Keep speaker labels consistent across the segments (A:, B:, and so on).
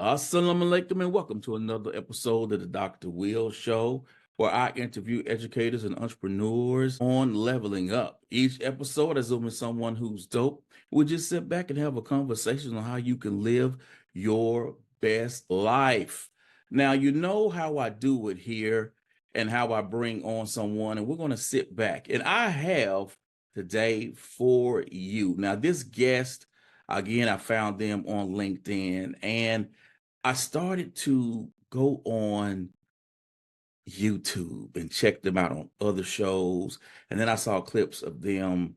A: Assalamu alaikum and welcome to another episode of the Dr. Will Show, where I interview educators and entrepreneurs on leveling up. Each episode, I zoom in someone who's dope. We just sit back and have a conversation on how you can live your best life. Now, you know how I do it here and how I bring on someone, and we're going to sit back. And I have today for you. Now, this guest, again, I found them on LinkedIn, and I started to go on YouTube and check them out on other shows. And then I saw clips of them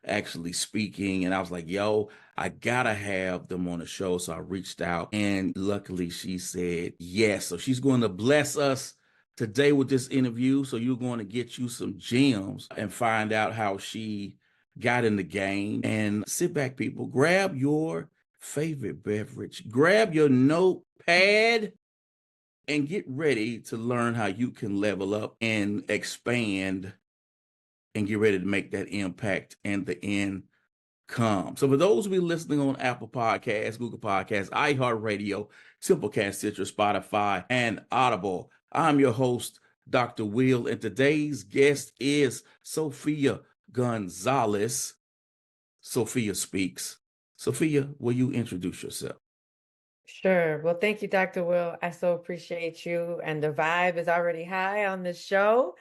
A: actually speaking. And I was like, yo, I gotta have them on the show. So I reached out and luckily she said yes. So she's going to bless us today with this interview. So you're going to get you some gems and find out how she got in the game. And sit back, people, grab your favorite beverage, grab your notepad and get ready to learn how you can level up and expand and get ready to make that impact and the income. So for those of you listening on Apple Podcasts, Google Podcasts, iHeartRadio, Simplecast, Citrus, Spotify, and Audible, I'm your host, Dr. Will, and today's guest is Sofia Gonzalez. Sophia Speaks. Sophia, will you introduce yourself?
B: Sure. Well, thank you, Dr. Will. I so appreciate you. And the vibe is already high on the show.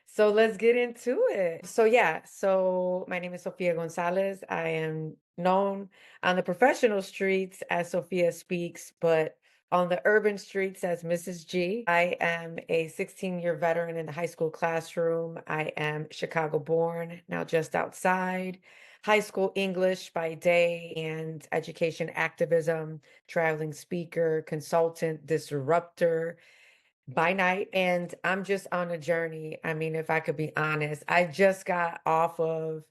B: So let's get into it. So my name is Sofia Gonzalez. I am known on the professional streets as Sophia Speaks, but on the urban streets as Mrs. G. I am a 16-year veteran in the high school classroom. I am Chicago born, now just outside. High school English by day and education activism, traveling speaker, consultant, disruptor by night. And I'm just on a journey. I mean, if I could be honest, I just got off of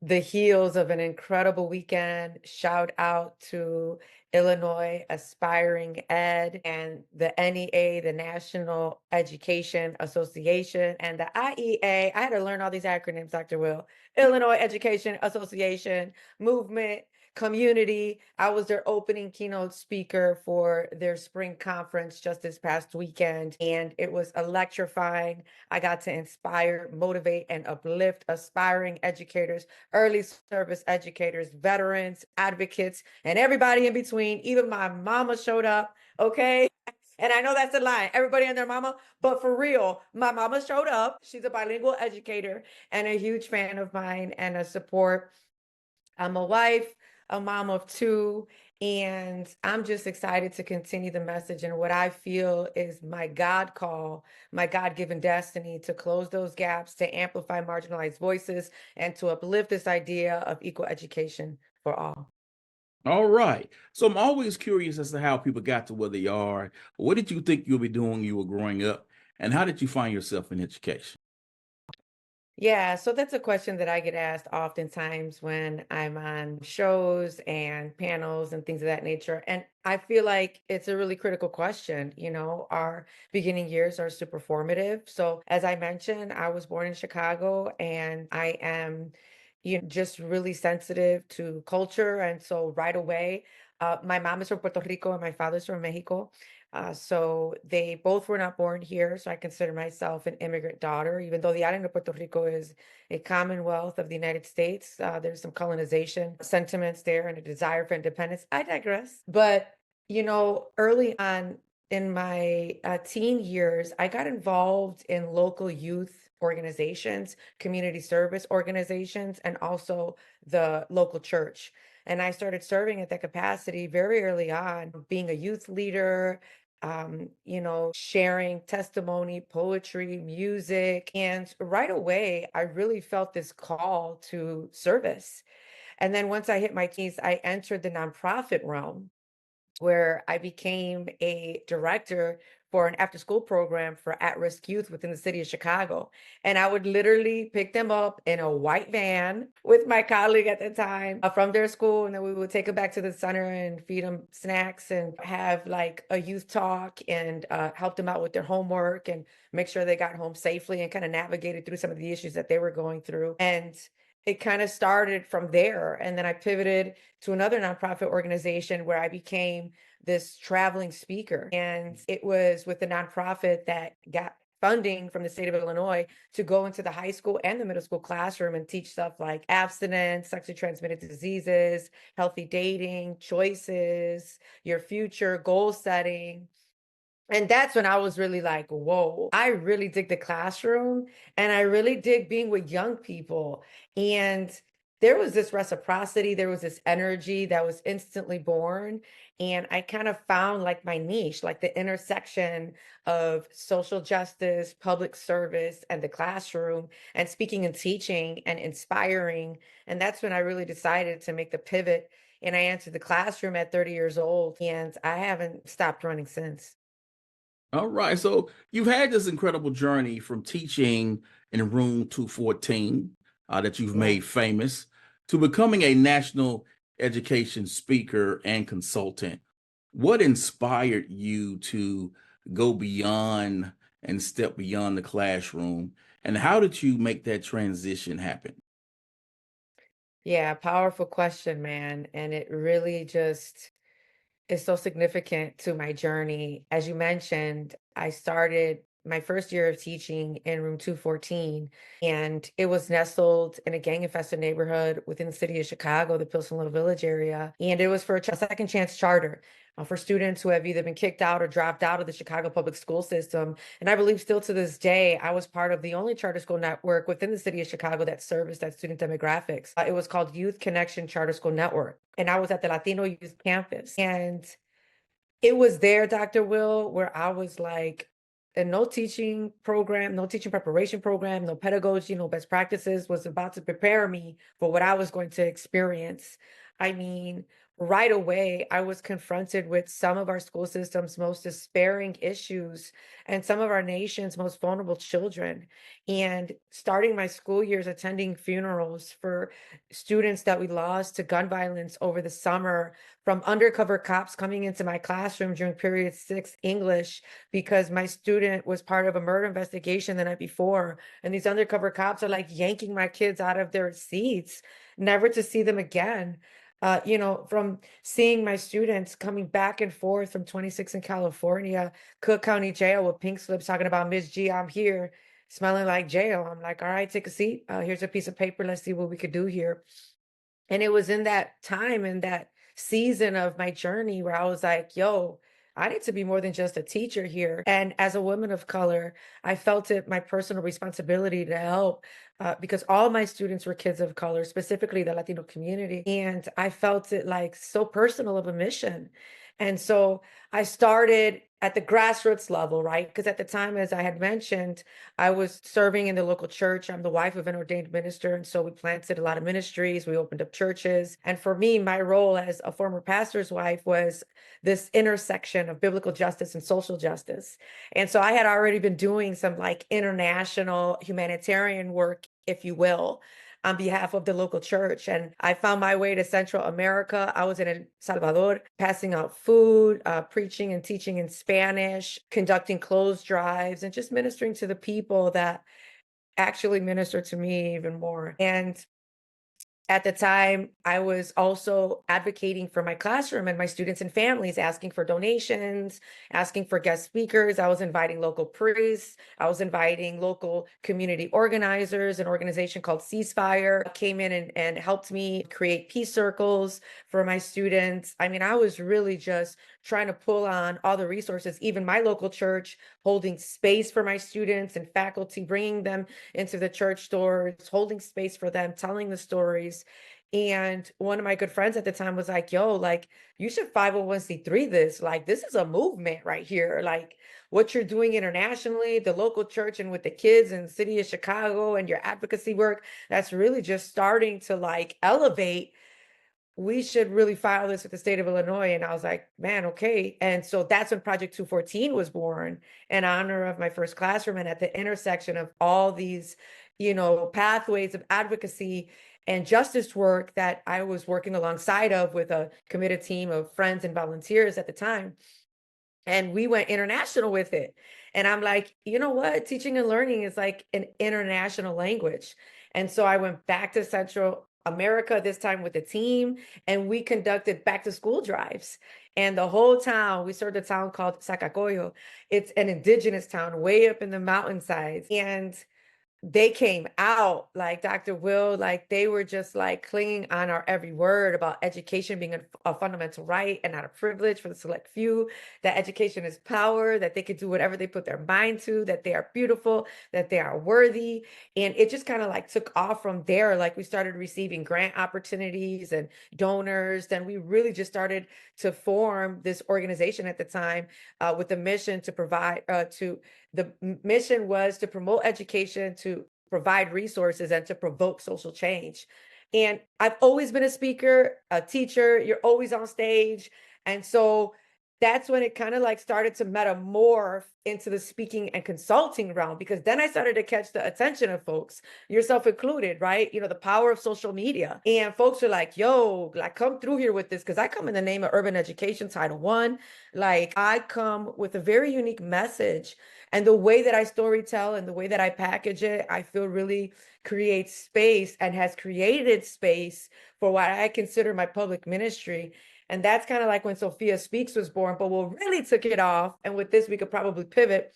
B: the heels of an incredible weekend. Shout out to Illinois Aspiring Ed and the NEA, the National Education Association, and the IEA. I had to learn all these acronyms, Dr. Will. Illinois Education Association, movement, community. I was their opening keynote speaker for their spring conference just this past weekend, and it was electrifying. I got to inspire, motivate, and uplift aspiring educators, early service educators, veterans, advocates, and everybody in between. Even my mama showed up, okay? And I know that's a lie, everybody and their mama, but for real, my mama showed up. She's a bilingual educator and a huge fan of mine and a support. I'm a wife, a mom of two, and I'm just excited to continue the message and what I feel is my God call, my God-given destiny to close those gaps, to amplify marginalized voices, and to uplift this idea of equal education for all.
A: All right. So I'm always curious as to how people got to where they are. What did you think you'll be doing when you were growing up? And how did you find yourself in education?
B: Yeah, so that's a question that I get asked oftentimes when I'm on shows and panels and things of that nature. And I feel like it's a really critical question. You know, our beginning years are super formative. So, as I mentioned, I was born in Chicago and I am, just really sensitive to culture. And so, right away, my mom is from Puerto Rico and my father's from Mexico. So they both were not born here. So I consider myself an immigrant daughter, even though the island of Puerto Rico is a commonwealth of the United States. There's some colonization sentiments there and a desire for independence. I digress. But, early on in my teen years, I got involved in local youth organizations, community service organizations, and also the local church. And I started serving at that capacity very early on, being a youth leader, sharing testimony, poetry, music. And right away, I really felt this call to service. And then once I hit my teens, I entered the nonprofit realm where I became a director for an after school program for at risk youth within the city of Chicago. And I would literally pick them up in a white van with my colleague at the time from their school. And then we would take them back to the center and feed them snacks and have like a youth talk and help them out with their homework and make sure they got home safely and kind of navigated through some of the issues that they were going through. And it kind of started from there. And then I pivoted to another nonprofit organization where I became this traveling speaker. And it was with the nonprofit that got funding from the state of Illinois to go into the high school and the middle school classroom and teach stuff like abstinence, sexually transmitted diseases, healthy dating, choices, your future, goal setting. And that's when I was really like, whoa, I really dig the classroom and I really dig being with young people. And there was this reciprocity, there was this energy that was instantly born. And I kind of found like my niche, like the intersection of social justice, public service, and the classroom, and speaking and teaching and inspiring. And that's when I really decided to make the pivot. And I entered the classroom at 30 years old, and I haven't stopped running since.
A: All right. So you've had this incredible journey from teaching in room 214 that you've
B: Yeah.
A: made famous to becoming a national education speaker and consultant. What inspired you to go beyond and step beyond the classroom? And how did you make that transition happen?
B: Yeah, powerful question, man. And it really just is so significant to my journey. As you mentioned, I started my first year of teaching in room 214, and it was nestled in a gang infested neighborhood within the city of Chicago, the Pilsen Little Village area. And it was for a second chance charter for students who have either been kicked out or dropped out of the Chicago public school system. And I believe still to this day, I was part of the only charter school network within the city of Chicago that serviced that student demographics. It was called Youth Connection Charter School Network. And I was at the Latino Youth Campus. And it was there, Dr. Will, where I was like, and no teaching program, no teaching preparation program, no pedagogy, no best practices was about to prepare me for what I was going to experience. I mean, right away, I was confronted with some of our school system's most despairing issues and some of our nation's most vulnerable children. And starting my school years attending funerals for students that we lost to gun violence over the summer, from undercover cops coming into my classroom during period 6 English because my student was part of a murder investigation the night before. And these undercover cops are like yanking my kids out of their seats, never to see them again. From seeing my students coming back and forth from 26 in California, Cook County Jail with pink slips talking about Miss G, I'm here, smelling like jail. I'm like, all right, take a seat. Here's a piece of paper. Let's see what we could do here. And it was in that time, in that season of my journey where I was like, yo, I need to be more than just a teacher here. And as a woman of color, I felt it my personal responsibility to help because all my students were kids of color, specifically the Latino community. And I felt it like so personal of a mission. And so I started at the grassroots level, right? Because at the time, as I had mentioned, I was serving in the local church. I'm the wife of an ordained minister. And so we planted a lot of ministries. We opened up churches. And for me, my role as a former pastor's wife was this intersection of biblical justice and social justice. And so I had already been doing some like international humanitarian work, if you will, on behalf of the local church. And I found my way to Central America. I was in El Salvador, passing out food, preaching and teaching in Spanish, conducting clothes drives, and just ministering to the people that actually minister to me even more. And at the time, I was also advocating for my classroom and my students and families, asking for donations, asking for guest speakers. I was inviting local priests. I was inviting local community organizers. An organization called Ceasefire came in and helped me create peace circles for my students. I mean, I was really just trying to pull on all the resources, even my local church, holding space for my students and faculty, bringing them into the church doors, holding space for them, telling the stories. And one of my good friends at the time was like, yo, like, you should 501c3 this. Like, this is a movement right here. Like, what you're doing internationally, the local church, and with the kids in the city of Chicago, and your advocacy work, that's really just starting to like elevate. We should really file this with the state of Illinois. And I was like, man, okay. And so that's when Project 214 was born in honor of my first classroom. And at the intersection of all these, pathways of advocacy and justice work that I was working alongside of with a committed team of friends and volunteers at the time. And we went international with it. And I'm like, you know what? Teaching and learning is like an international language. And so I went back to Central America, this time with the team, and we conducted back to school drives. And the whole town, we served a town called Sacacoyo. It's an indigenous town way up in the mountainsides. And they came out like Dr. Will, like they were just like clinging on our every word about education being a fundamental right and not a privilege for the select few, that education is power, that they could do whatever they put their mind to, that they are beautiful, that they are worthy. And it just kind of like took off from there. Like we started receiving grant opportunities and donors. Then we really just started to form this organization at the time with the mission to provide the mission was to promote education, to provide resources, and to provoke social change. And I've always been a speaker, a teacher, you're always on stage. And so that's when it kind of like started to metamorph into the speaking and consulting realm, because then I started to catch the attention of folks, yourself included, right? You know, the power of social media. And folks are like, yo, like come through here with this, because I come in the name of urban education, Title I. Like I come with a very unique message. And the way that I storytell and the way that I package it, I feel really creates space and has created space for what I consider my public ministry. And that's kind of like when Sophia Speaks was born, but what really took it off, and with this we could probably pivot,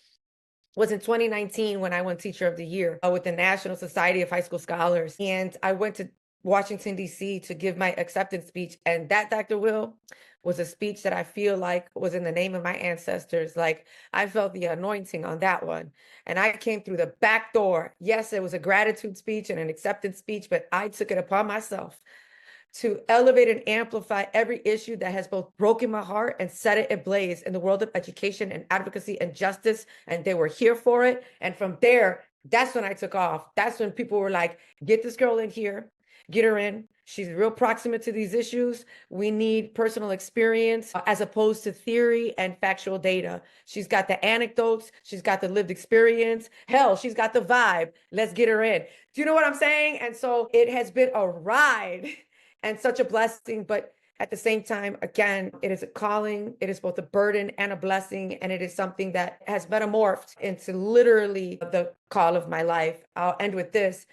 B: was in 2019 when I won Teacher of the Year with the National Society of High School Scholars. And I went to Washington, D.C. to give my acceptance speech. And that, Dr. Will, was a speech that I feel like was in the name of my ancestors. Like I felt the anointing on that one. And I came through the back door. Yes, it was a gratitude speech and an acceptance speech, but I took it upon myself to elevate and amplify every issue that has both broken my heart and set it ablaze in the world of education and advocacy and justice. And they were here for it. And from there, that's when I took off. That's when people were like, get this girl in here, get her in. She's real proximate to these issues. We need personal experience as opposed to theory and factual data. She's got the anecdotes. She's got the lived experience. Hell, she's got the vibe. Let's get her in. Do you know what I'm saying? And so it has been a ride and such a blessing, but at the same time, again, it is a calling. It is both a burden and a blessing, and it is something that has metamorphed into literally the call of my life. I'll end with this.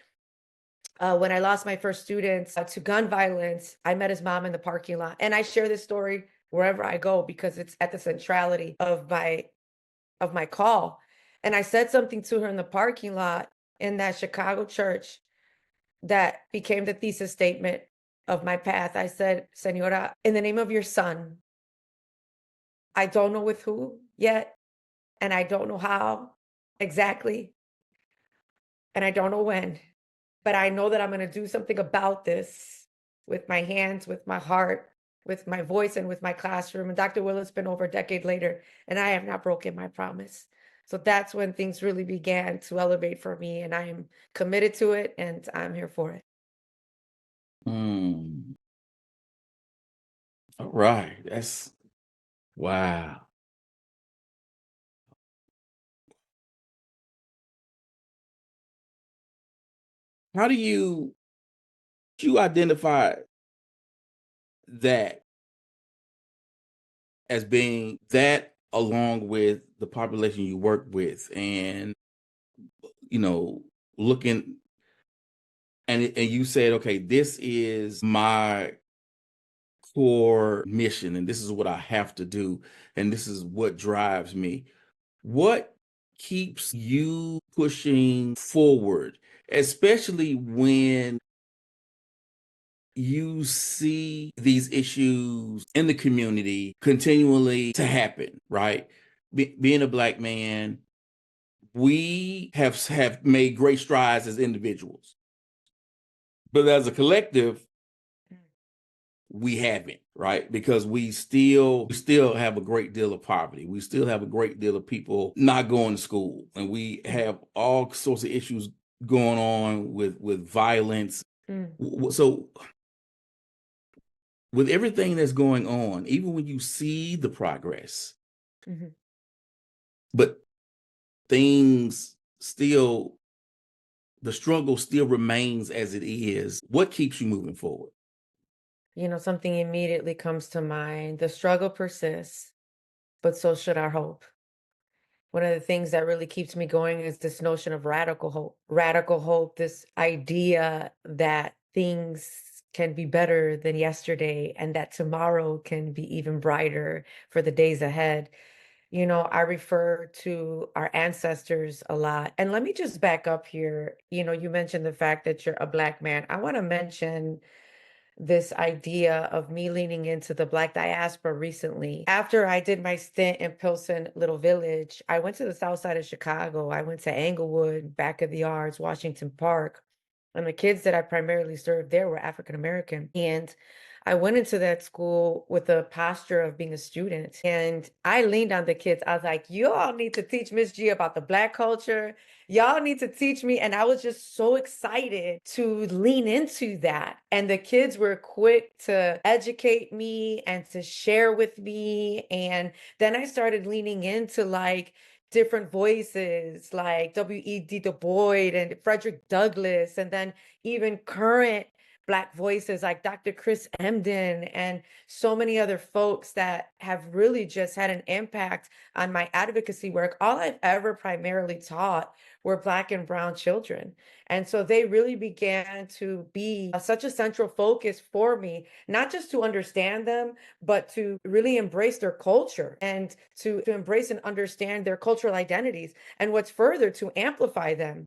B: When I lost my first student to gun violence, I met his mom in the parking lot, and I share this story wherever I go because it's at the centrality of my call. And I said something to her in the parking lot in that Chicago church that became the thesis statement of my path. I said, Senora, in the name of your son, I don't know with who yet, and I don't know how exactly, and I don't know when, but I know that I'm going to do something about this with my hands, with my heart, with my voice, and with my classroom. And Dr. Willis been over a decade later, and I have not broken my promise. So that's when things really began to elevate for me, and I am committed to it, and I'm here for it.
A: Mm. All right. That's wow. How do you identify that as being that along with the population you work with and you know looking and you said, okay, this is my core mission and this is what I have to do and this is what drives me. What keeps you pushing forward, especially when you see these issues in the community continually to happen, right? Being a Black man, we have made great strides as individuals, but as a collective, we haven't, right? Because we still have a great deal of poverty. We still have a great deal of people not going to school, and we have all sorts of issues going on with violence.
B: Mm.
A: So with everything that's going on, even when you see the progress,
B: Mhm.
A: but things still, the struggle still remains as it is. What keeps you moving forward?
B: You know, something immediately comes to mind. The struggle persists, but so should our hope. One of the things that really keeps me going is this notion of radical hope. Radical hope, this idea that things can be better than yesterday and that tomorrow can be even brighter for the days ahead. I refer to our ancestors a lot. And let me just back up here. You mentioned the fact that you're a Black man. I want to mention this idea of me leaning into the Black diaspora recently. After I did my stint in Pilsen Little Village, I went to the south side of Chicago. I went to Englewood, Back of the Yards, Washington Park. And the kids that I primarily served there were African American. And I went into that school with a posture of being a student. And I leaned on the kids. I was like, you all need to teach Miss G about the Black culture. Y'all need to teach me. And I was just so excited to lean into that. And the kids were quick to educate me and to share with me. And then I started leaning into like different voices like W.E.D. Du Bois and Frederick Douglass, and then even current Black voices like Dr. Chris Emden and so many other folks that have really just had an impact on my advocacy work. All I've ever primarily taught were Black and Brown children. And so they really began to be such a central focus for me, not just to understand them, but to really embrace their culture and to embrace and understand their cultural identities. And what's further, to amplify them.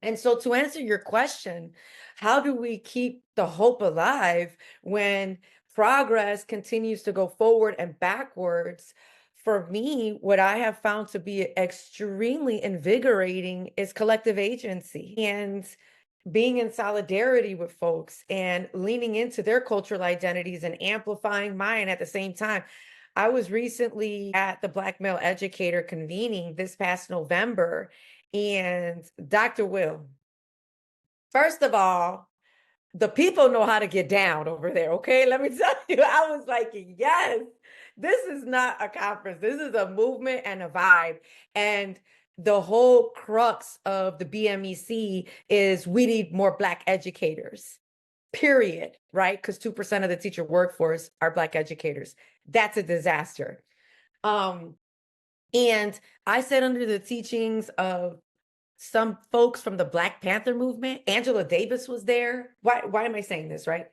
B: And so, to answer your question, how do we keep the hope alive when progress continues to go forward and backwards? For me, what I have found to be extremely invigorating is collective agency and being in solidarity with folks and leaning into their cultural identities and amplifying mine at the same time. I was recently at the Black Male Educator convening this past November, and Dr. Will, first of all, the people know how to get down over there. Okay. Let me tell you, I was like, yes, this is not a conference. This is a movement and a vibe. And the whole crux of the BMEC is we need more Black educators, period. Right. Because 2% of the teacher workforce are Black educators. That's a disaster. And I said, under the teachings of some folks from the Black Panther movement, Angela Davis was there. Why am I saying this, right?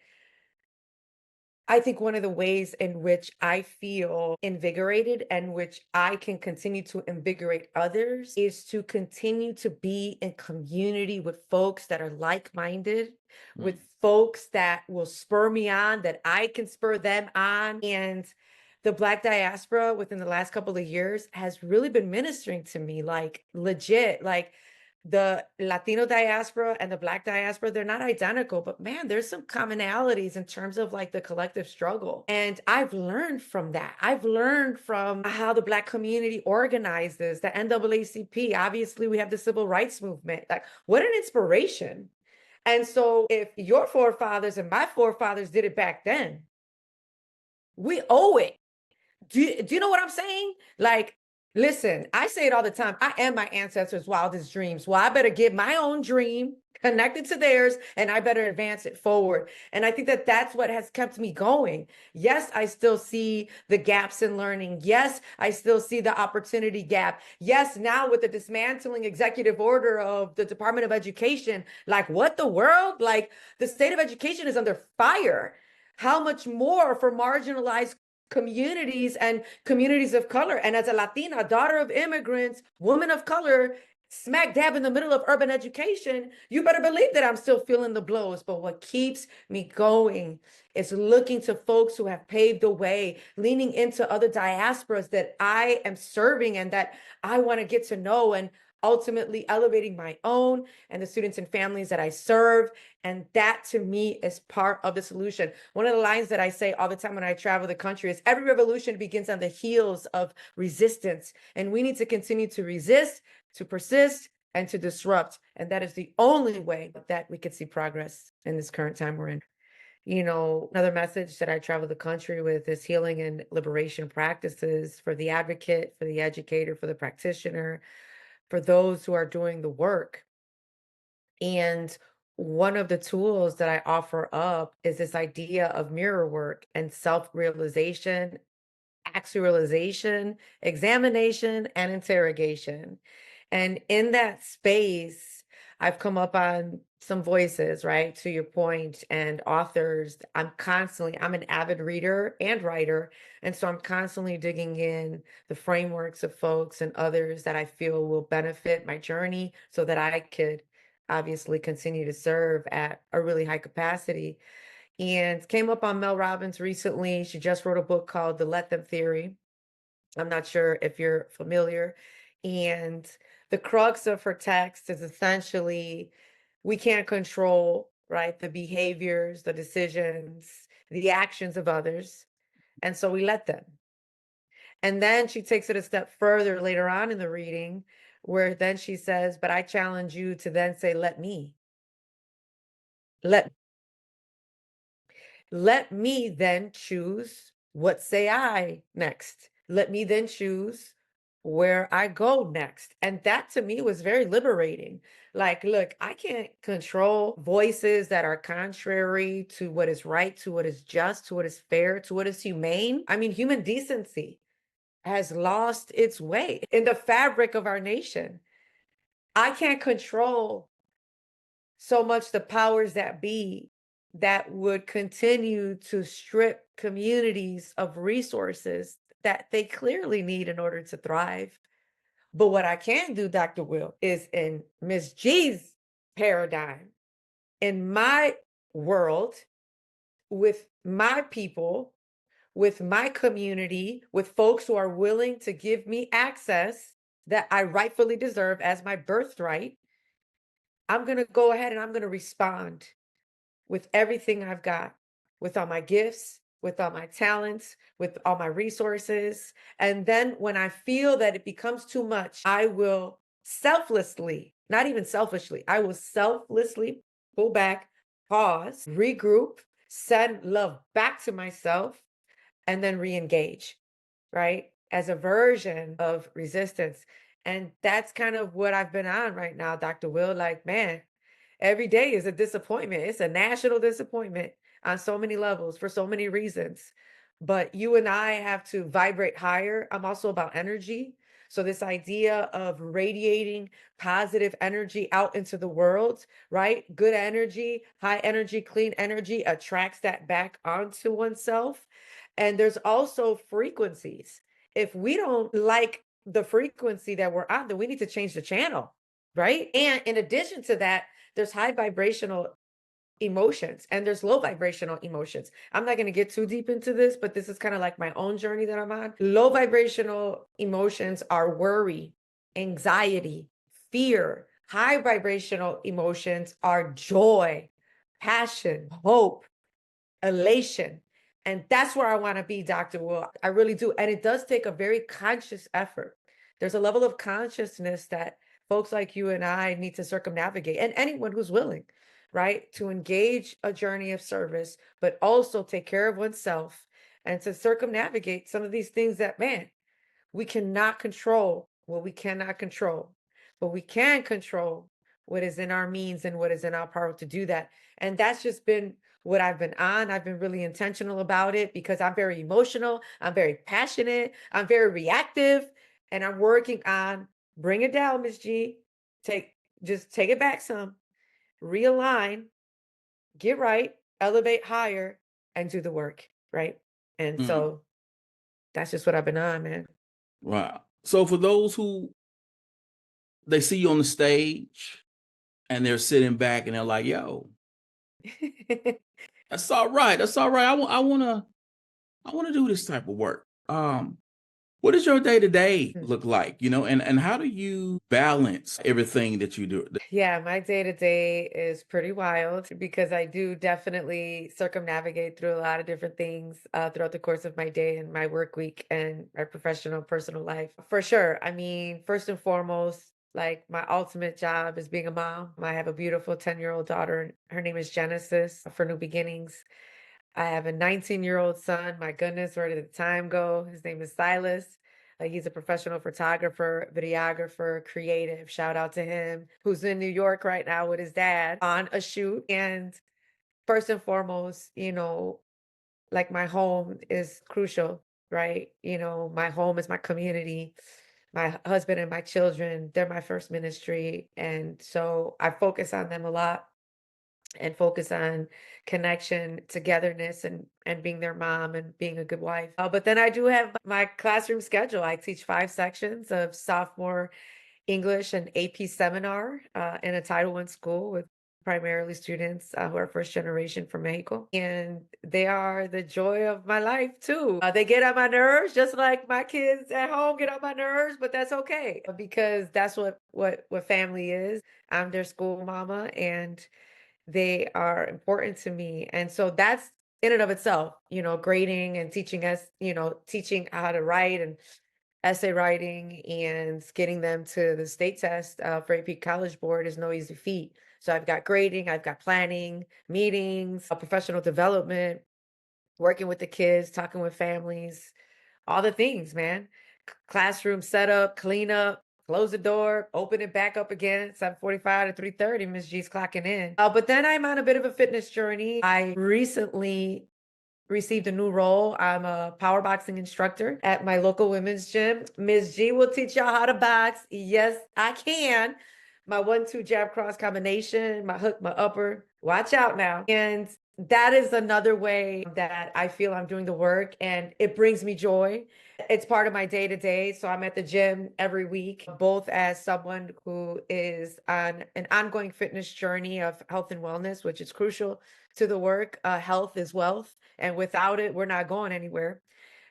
B: I think one of the ways in which I feel invigorated and which I can continue to invigorate others is to continue to be in community with folks that are like-minded, with folks that will spur me on, that I can spur them on. And the Black diaspora within the last couple of years has really been ministering to me, like legit, like the Latino diaspora and the Black diaspora, they're not identical, but man, there's some commonalities in terms of like the collective struggle. And I've learned from that. I've learned from how the Black community organizes, the NAACP. Obviously, we have the civil rights movement. Like, what an inspiration. And so if your forefathers and my forefathers did it back then, we owe it. Do you know what I'm saying? Like, listen, I say it all the time. I am my ancestors' wildest dreams. Well, I better get my own dream connected to theirs and I better advance it forward. And I think that that's what has kept me going. Yes, I still see the gaps in learning. Yes, I still see the opportunity gap. Yes, now with the dismantling executive order of the Department of Education, like what the world? Like the state of education is under fire. How much more for marginalized communities and communities of color? And as a Latina, daughter of immigrants, woman of color, smack dab in the middle of urban education, you better believe that I'm still feeling the blows. But what keeps me going is looking to folks who have paved the way, leaning into other diasporas that I am serving and that I want to get to know, and ultimately elevating my own and the students and families that I serve. And that to me is part of the solution. One of the lines that I say all the time when I travel the country is every revolution begins on the heels of resistance. And we need to continue to resist, to persist, and to disrupt. And that is the only way that we can see progress in this current time we're in. Another message that I travel the country with is healing and liberation practices for the advocate, for the educator, for the practitioner, for those who are doing the work. And one of the tools that I offer up is this idea of mirror work and self-realization, actualization, examination, and interrogation. And in that space, I've come up on some voices, right? To your point, and authors. I'm an avid reader and writer. And so I'm constantly digging in the frameworks of folks and others that I feel will benefit my journey so that I could obviously continue to serve at a really high capacity. And came up on Mel Robbins recently. She just wrote a book called The Let Them Theory. I'm not sure if you're familiar. And the crux of her text is essentially we can't control, right, the behaviors, the decisions, the actions of others. And so we let them. And then she takes it a step further later on in the reading, where then she says, but I challenge you to then say, let me. Let Let me then choose what say I next. Let me then choose where I go next. And that to me was very liberating. Like, look, I can't control voices that are contrary to what is right, to what is just, to what is fair, to what is humane. I mean, human decency has lost its way in the fabric of our nation. I can't control so much the powers that be that would continue to strip communities of resources that they clearly need in order to thrive. But what I can do, Dr. Will, is in Miss G's paradigm, in my world, with my people, with my community, with folks who are willing to give me access that I rightfully deserve as my birthright, I'm going to go ahead and I'm going to respond with everything I've got, with all my gifts, with all my talents, with all my resources. And then when I feel that it becomes too much, I will selflessly, not even selfishly, I will selflessly pull back, pause, regroup, send love back to myself, and then re-engage, right? As a version of resistance. And that's kind of what I've been on right now, Dr. Will. Like, man, every day is a disappointment. It's a national disappointment on so many levels for so many reasons. But you and I have to vibrate higher. I'm also about energy. So, this idea of radiating positive energy out into the world, right? Good energy, high energy, clean energy attracts that back onto oneself. And there's also frequencies. If we don't like the frequency that we're on, then we need to change the channel, right? And in addition to that, there's high vibrational emotions and there's low vibrational emotions. I'm not going to get too deep into this, but this is kind of like my own journey that I'm on. Low vibrational emotions are worry, anxiety, fear. High vibrational emotions are joy, passion, hope, elation. And that's where I want to be, Dr. Will. I really do. And it does take a very conscious effort. There's a level of consciousness that folks like you and I need to circumnavigate, and anyone who's willing, right, to engage a journey of service, but also take care of oneself and to circumnavigate some of these things that, man, we cannot control what we cannot control, but we can control what is in our means and what is in our power to do that. And that's just been what I've been on. I've been really intentional about it because I'm very emotional, I'm very passionate, I'm very reactive, and I'm working on bring it down, Miss G. Just take it back some, realign, get right, elevate higher, and do the work, right? And
A: Mm,
B: so that's just what I've been on, man.
A: wow. So for those who they see you on the stage and they're sitting back and they're like, "Yo, that's all right. That's all right. I want to do this type of work." What does your day to day
B: Hmm.
A: look like? And how do you balance everything that you do?
B: Yeah, my day to day is pretty wild because I do definitely circumnavigate through a lot of different things throughout the course of my day and my work week and my professional personal life. For sure. I mean, first and foremost, like my ultimate job is being a mom. I have a beautiful 10-year-old daughter. And her name is Genesis for New Beginnings. I have a 19-year-old son. My goodness, where did the time go? His name is Silas. He's a professional photographer, videographer, creative. Shout out to him, who's in New York right now with his dad on a shoot. And first and foremost, like my home is crucial, right? My home is my community. my husband and my children, they're my first ministry. And so I focus on them a lot and focus on connection, togetherness, and being their mom and being a good wife. But then I do have my classroom schedule. I teach 5 sections of sophomore English and AP seminar in a Title I school with primarily students who are first generation from Mexico. And they are the joy of my life too. They get on my nerves just like my kids at home get on my nerves, but that's okay because that's what family is. I'm their school mama and they are important to me. And so that's in and of itself, grading and teaching us, teaching how to write and essay writing and getting them to the state test for AP College Board is no easy feat. So I've got grading, I've got planning, meetings, professional development, working with the kids, talking with families, all the things, man. Classroom setup, clean up, close the door, open it back up again, 7:45 to 3:30, Miss G's clocking in. But then I'm on a bit of a fitness journey. I recently received a new role. I'm a power boxing instructor at my local women's gym. Miss G will teach y'all how to box. Yes, I can. My 1-2 jab cross combination, my hook, my upper. Watch out now. And that is another way that I feel I'm doing the work and it brings me joy. It's part of my day to day. So I'm at the gym every week, both as someone who is on an ongoing fitness journey of health and wellness, which is crucial to the work. Health is wealth. And without it, we're not going anywhere.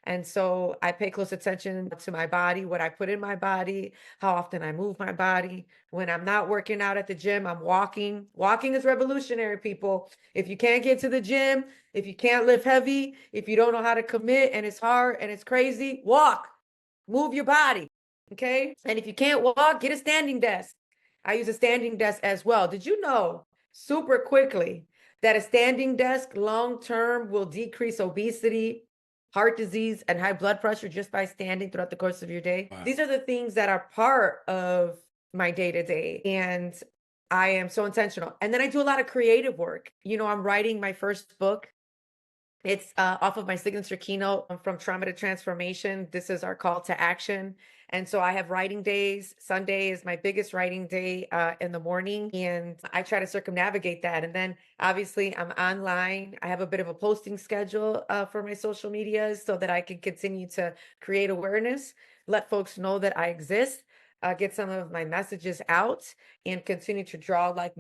B: And so I pay close attention to my body, what I put in my body, how often I move my body. When I'm not working out at the gym, I'm walking. Walking is revolutionary, people. If you can't get to the gym, if you can't lift heavy, if you don't know how to commit and it's hard and it's crazy, walk, move your body. Okay. And if you can't walk, get a standing desk. I use a standing desk as well. Did you know super quickly that a standing desk long term will decrease obesity, heart disease, and high blood pressure just by standing throughout the course of your day?
A: Wow.
B: These are the things that are part of my day to day. And I am so intentional. And then I do a lot of creative work. I'm writing my first book. It's off of my signature keynote from trauma to transformation. This is our call to action. And so I have writing days. Sunday is my biggest writing day in the morning. And I try to circumnavigate that. And then obviously I'm online. I have a bit of a posting schedule for my social medias so that I can continue to create awareness, let folks know that I exist. Get some of my messages out and continue to draw the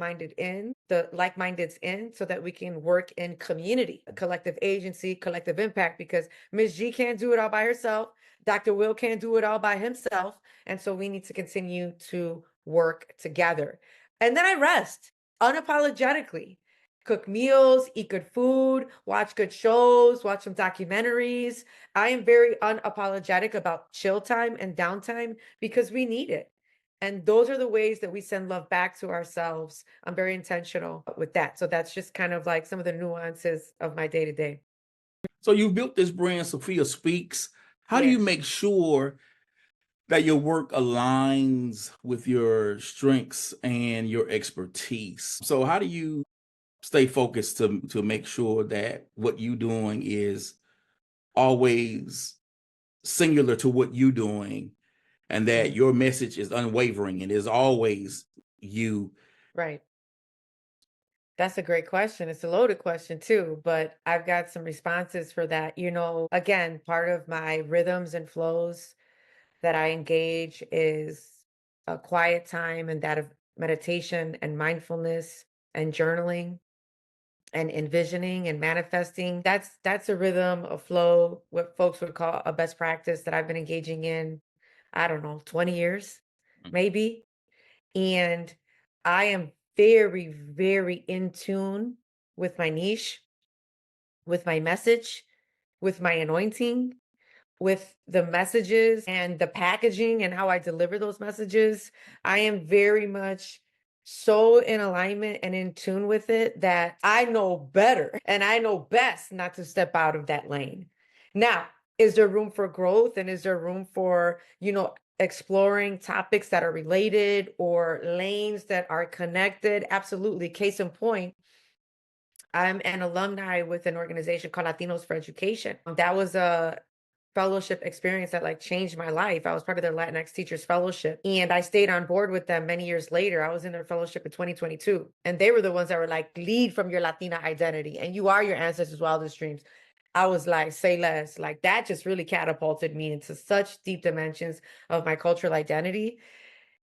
B: like-mindeds in so that we can work in community, a collective agency, collective impact, because Ms. G can't do it all by herself. Dr. Will can't do it all by himself. And so we need to continue to work together. And then I rest unapologetically. Cook meals, eat good food, watch good shows, watch some documentaries. I am very unapologetic about chill time and downtime because we need it. And those are the ways that we send love back to ourselves. I'm very intentional with that. So that's just kind of like some of the nuances of my day to day.
A: So you've built this brand, Sophia Speaks. How do you
B: Yes.
A: make sure that your work aligns with your strengths and your expertise? So how do you stay focused to make sure that what you're doing is always singular to what you're doing and that your message is unwavering and is always you?
B: Right. That's a great question. It's a loaded question too, but I've got some responses for that. Again, part of my rhythms and flows that I engage is a quiet time and that of meditation and mindfulness and journaling and envisioning and manifesting. That's a rhythm, a flow, what folks would call a best practice that I've been engaging in, I don't know, 20 years, maybe. And I am very, very in tune with my niche, with my message, with my anointing, with the messages and the packaging and how I deliver those messages. I am very much so in alignment and in tune with it that I know better and I know best not to step out of that lane. Now, is there room for growth and is there room for, exploring topics that are related or lanes that are connected? Absolutely. Case in point, I'm an alumni with an organization called Latinos for Education. That was a fellowship experience that like changed my life. I was part of their Latinx Teachers Fellowship, and I stayed on board with them many years later. I was in their fellowship in 2022, and they were the ones that were like, lead from your Latina identity, and you are your ancestors' wildest dreams. I was like, say less. Like that just really catapulted me into such deep dimensions of my cultural identity.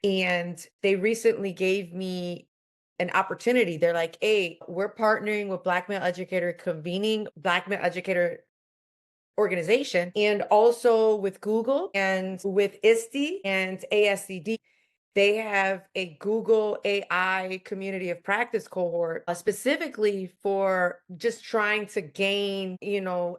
B: And they recently gave me an opportunity. They're like, hey, we're partnering with Black Male Educator, convening Black Male Educator organization, and also with Google and with ISTE and ASCD. They have a Google AI community of practice cohort specifically for just trying to gain,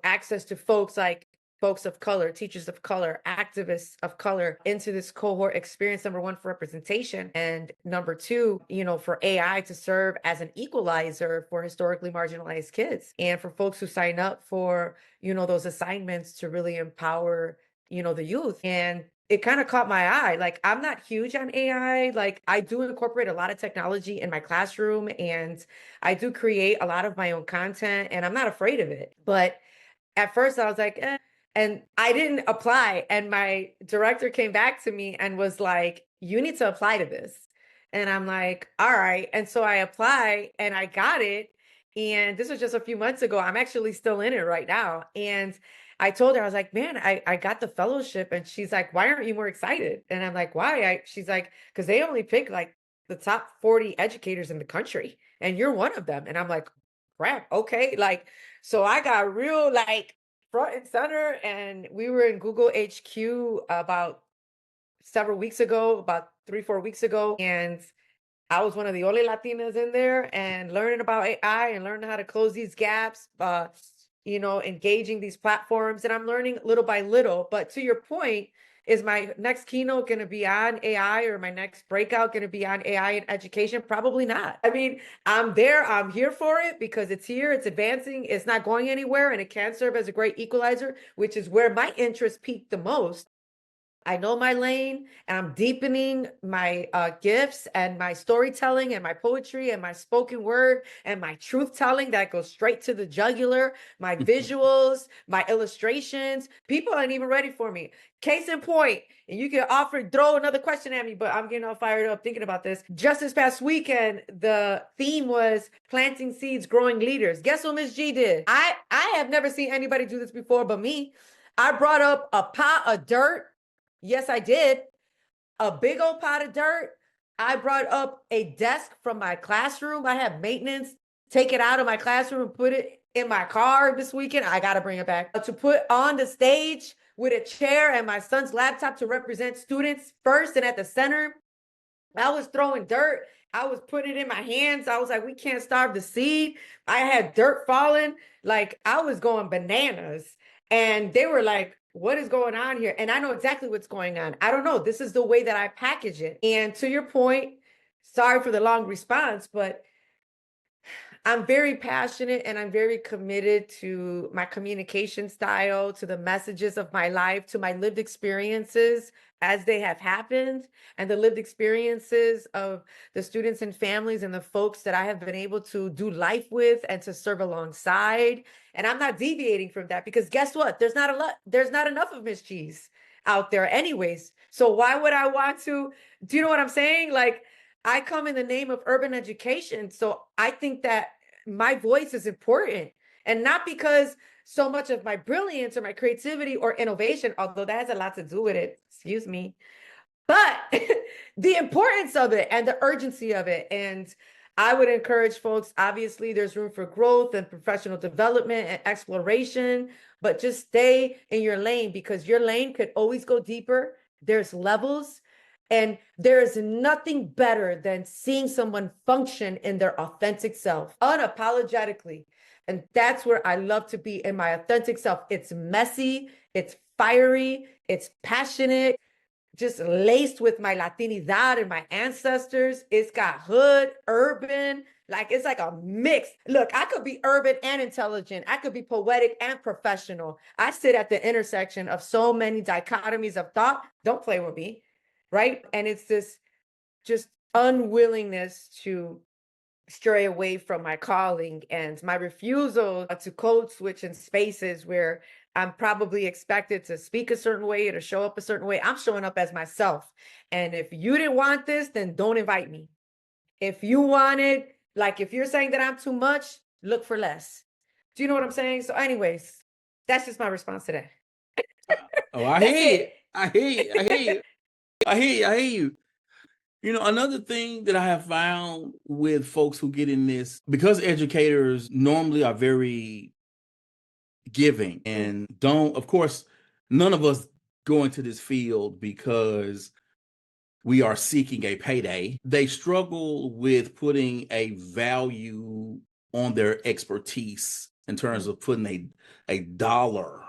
B: access to folks like folks of color, teachers of color, activists of color into this cohort experience. Number one, for representation. And number two, for AI to serve as an equalizer for historically marginalized kids and for folks who sign up for, those assignments to really empower, the youth. And it kind of caught my eye. Like, I'm not huge on AI. Like, I do incorporate a lot of technology in my classroom, and I do create a lot of my own content, and I'm not afraid of it. But at first I was like, eh, and I didn't apply. And my director came back to me and was like, you need to apply to this. And I'm like, all right. And so I apply and I got it. And this was just a few months ago. I'm actually still in it right now. And I told her, I was like, man, I got the fellowship. And she's like, why aren't you more excited? And I'm like, why? She's like, because they only pick like the top 40 educators in the country. And you're one of them. And I'm like, crap, okay. Like, so I got real like front and center, and we were in Google HQ about several weeks ago, about 3-4 weeks ago. And I was one of the only Latinas in there and learning about AI and learning how to close these gaps, engaging these platforms. And I'm learning little by little. But to your point, is my next keynote going to be on AI, or my next breakout going to be on AI in education? Probably not. I mean, I'm there, I'm here for it because it's here, it's advancing, it's not going anywhere, and it can serve as a great equalizer, which is where my interest peaked the most. I know my lane, and I'm deepening my gifts and my storytelling and my poetry and my spoken word and my truth telling that goes straight to the jugular, my visuals, my illustrations. People aren't even ready for me. Case in point, and you can throw another question at me, but I'm getting all fired up thinking about this. Just this past weekend, the theme was planting seeds, growing leaders. Guess what Miss G did? I have never seen anybody do this before but me. I brought up a pot of dirt. Yes, I did. A big old pot of dirt. I brought up a desk from my classroom. I had maintenance take it out of my classroom and put it in my car this weekend. I got to bring it back to put on the stage with a chair and my son's laptop to represent students first and at the center. I was throwing dirt. I was putting it in my hands. I was like, we can't starve the seed. I had dirt falling. Like, I was going bananas. And they were like, what is going on here? And I know exactly what's going on. I don't know. This is the way that I package it. And to your point, sorry for the long response, but I'm very passionate and I'm very committed to my communication style, to the messages of my life, to my lived experiences as they have happened, and the lived experiences of the students and families and the folks that I have been able to do life with and to serve alongside. And I'm not deviating from that because guess what? There's not enough of Miss Cheese out there anyways. So why would I want to, do you know what I'm saying? Like, I come in the name of urban education. So I think that my voice is important, and not because so much of my brilliance or my creativity or innovation, although that has a lot to do with it, excuse me, but the importance of it and the urgency of it. And I would encourage folks, obviously there's room for growth and professional development and exploration, but just stay in your lane because your lane could always go deeper. There's levels. And there is nothing better than seeing someone function in their authentic self, unapologetically. And that's where I love to be, in my authentic self. It's messy, it's fiery, it's passionate, just laced with my Latinidad and my ancestors. It's got hood, urban, like it's like a mix. Look, I could be urban and intelligent. I could be poetic and professional. I sit at the intersection of so many dichotomies of thought. Don't play with me. Right. And it's this just unwillingness to stray away from my calling and my refusal to code switch in spaces where I'm probably expected to speak a certain way or to show up a certain way. I'm showing up as myself. And if you didn't want this, then don't invite me. If you wanted, like if you're saying that I'm too much, look for less. Do you know what I'm saying? So, anyways, that's just my response to that.
A: Oh, I
B: That's
A: hear you.
B: it.
A: I hear you. I hear you. I hear you. I hear you. You know, another thing that I have found with folks who get in this, because educators normally are very giving and don't, of course, none of us go into this field because we are seeking a payday. They struggle with putting a value on their expertise in terms of putting a dollar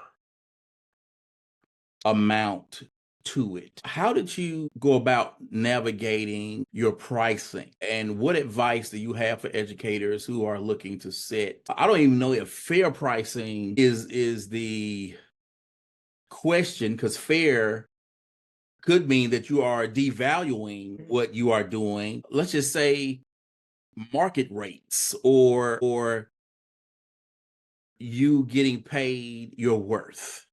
A: amount to it. How did you go about navigating your pricing? And what advice do you have for educators who are looking to set? I don't even know if fair pricing is the question, because fair could mean that you are devaluing what you are doing. Let's just say market rates, or you getting paid your worth.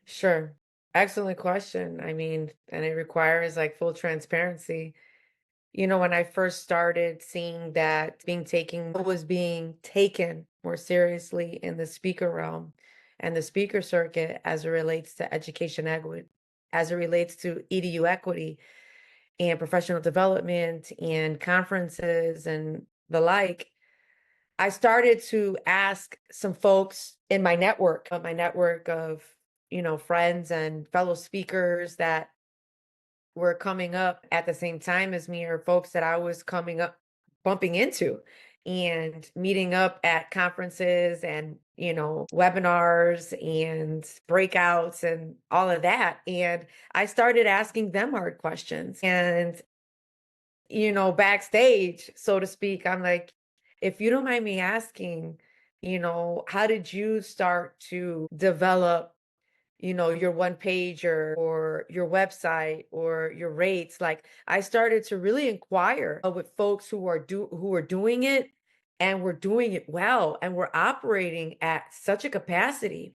B: Sure. Excellent question. I mean, and it requires like full transparency. When I first started seeing that being taken more seriously in the speaker realm and the speaker circuit as it relates to education equity, as it relates to EDU equity and professional development and conferences and the like, I started to ask some folks in my network of, friends and fellow speakers that were coming up at the same time as me, or folks that I was bumping into and meeting up at conferences and, webinars and breakouts and all of that. And I started asking them hard questions. And, backstage, so to speak, I'm like, if you don't mind me asking, how did you start to develop your one pager or your website or your rates? Like I started to really inquire with folks who are doing it and we're doing it well and we're operating at such a capacity.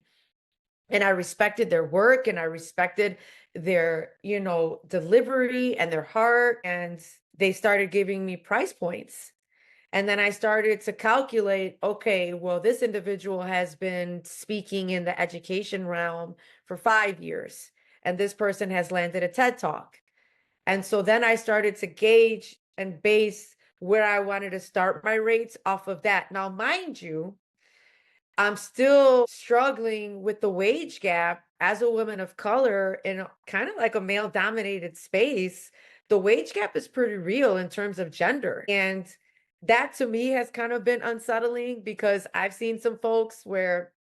B: And I respected their work and I respected their, delivery and their heart. And they started giving me price points. And then I started to calculate, okay, well, this individual has been speaking in the education realm for 5 years, and this person has landed a TED Talk. And so then I started to gauge and base where I wanted to start my rates off of that. Now, mind you, I'm still struggling with the wage gap as a woman of color in kind of like a male dominated space. The wage gap is pretty real in terms of gender. And that to me has kind of been unsettling because I've seen some folks where,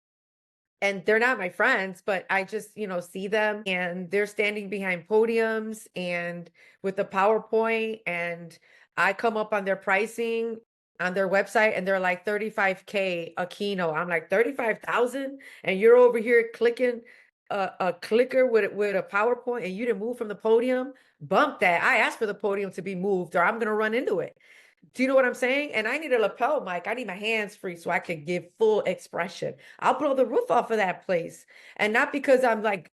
B: and they're not my friends, but I just, see them and they're standing behind podiums and with the PowerPoint, and I come up on their pricing on their website and they're like 35K a keynote. I'm like 35,000 and you're over here clicking a clicker with a PowerPoint and you didn't move from the podium. Bump that. I asked for the podium to be moved or I'm going to run into it. Do you know what I'm saying? And I need a lapel mic. I need my hands free so I can give full expression. I'll blow the roof off of that place. And not because I'm like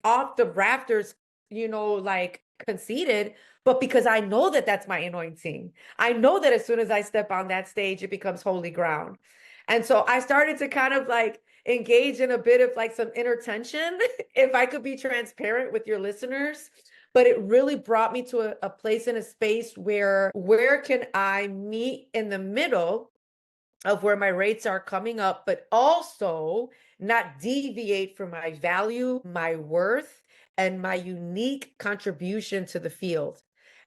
B: off the rafters, like conceited, but because I know that that's my anointing. I know that as soon as I step on that stage, it becomes holy ground. And so I started to kind of like engage in a bit of like some inner tension, if I could be transparent with your listeners. But it really brought me to a place in a space where can I meet in the middle of where my rates are coming up, but also not deviate from my value, my worth, and my unique contribution to the field.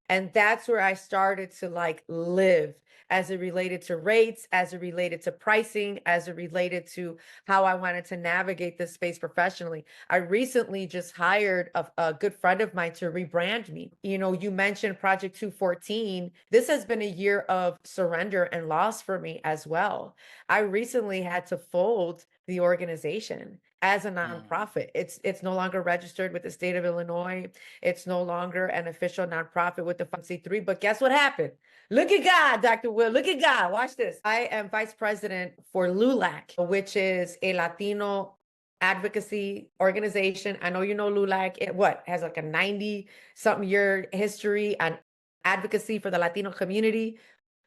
B: And that's where I started to like live as it related to rates, as it related to pricing, as it related to how I wanted to navigate this space professionally. I recently just hired a good friend of mine to rebrand me. You mentioned Project 214. This has been a year of surrender and loss for me as well. I recently had to fold the organization. as a nonprofit. It's no longer registered with the state of Illinois. It's no longer an official nonprofit with the 501(c)(3). But guess what happened? Look at God, Dr. Will. Look at God. Watch this. I am vice president for LULAC, which is a Latino advocacy organization. I know you know LULAC. It has like a 90-something year history on advocacy for the Latino community.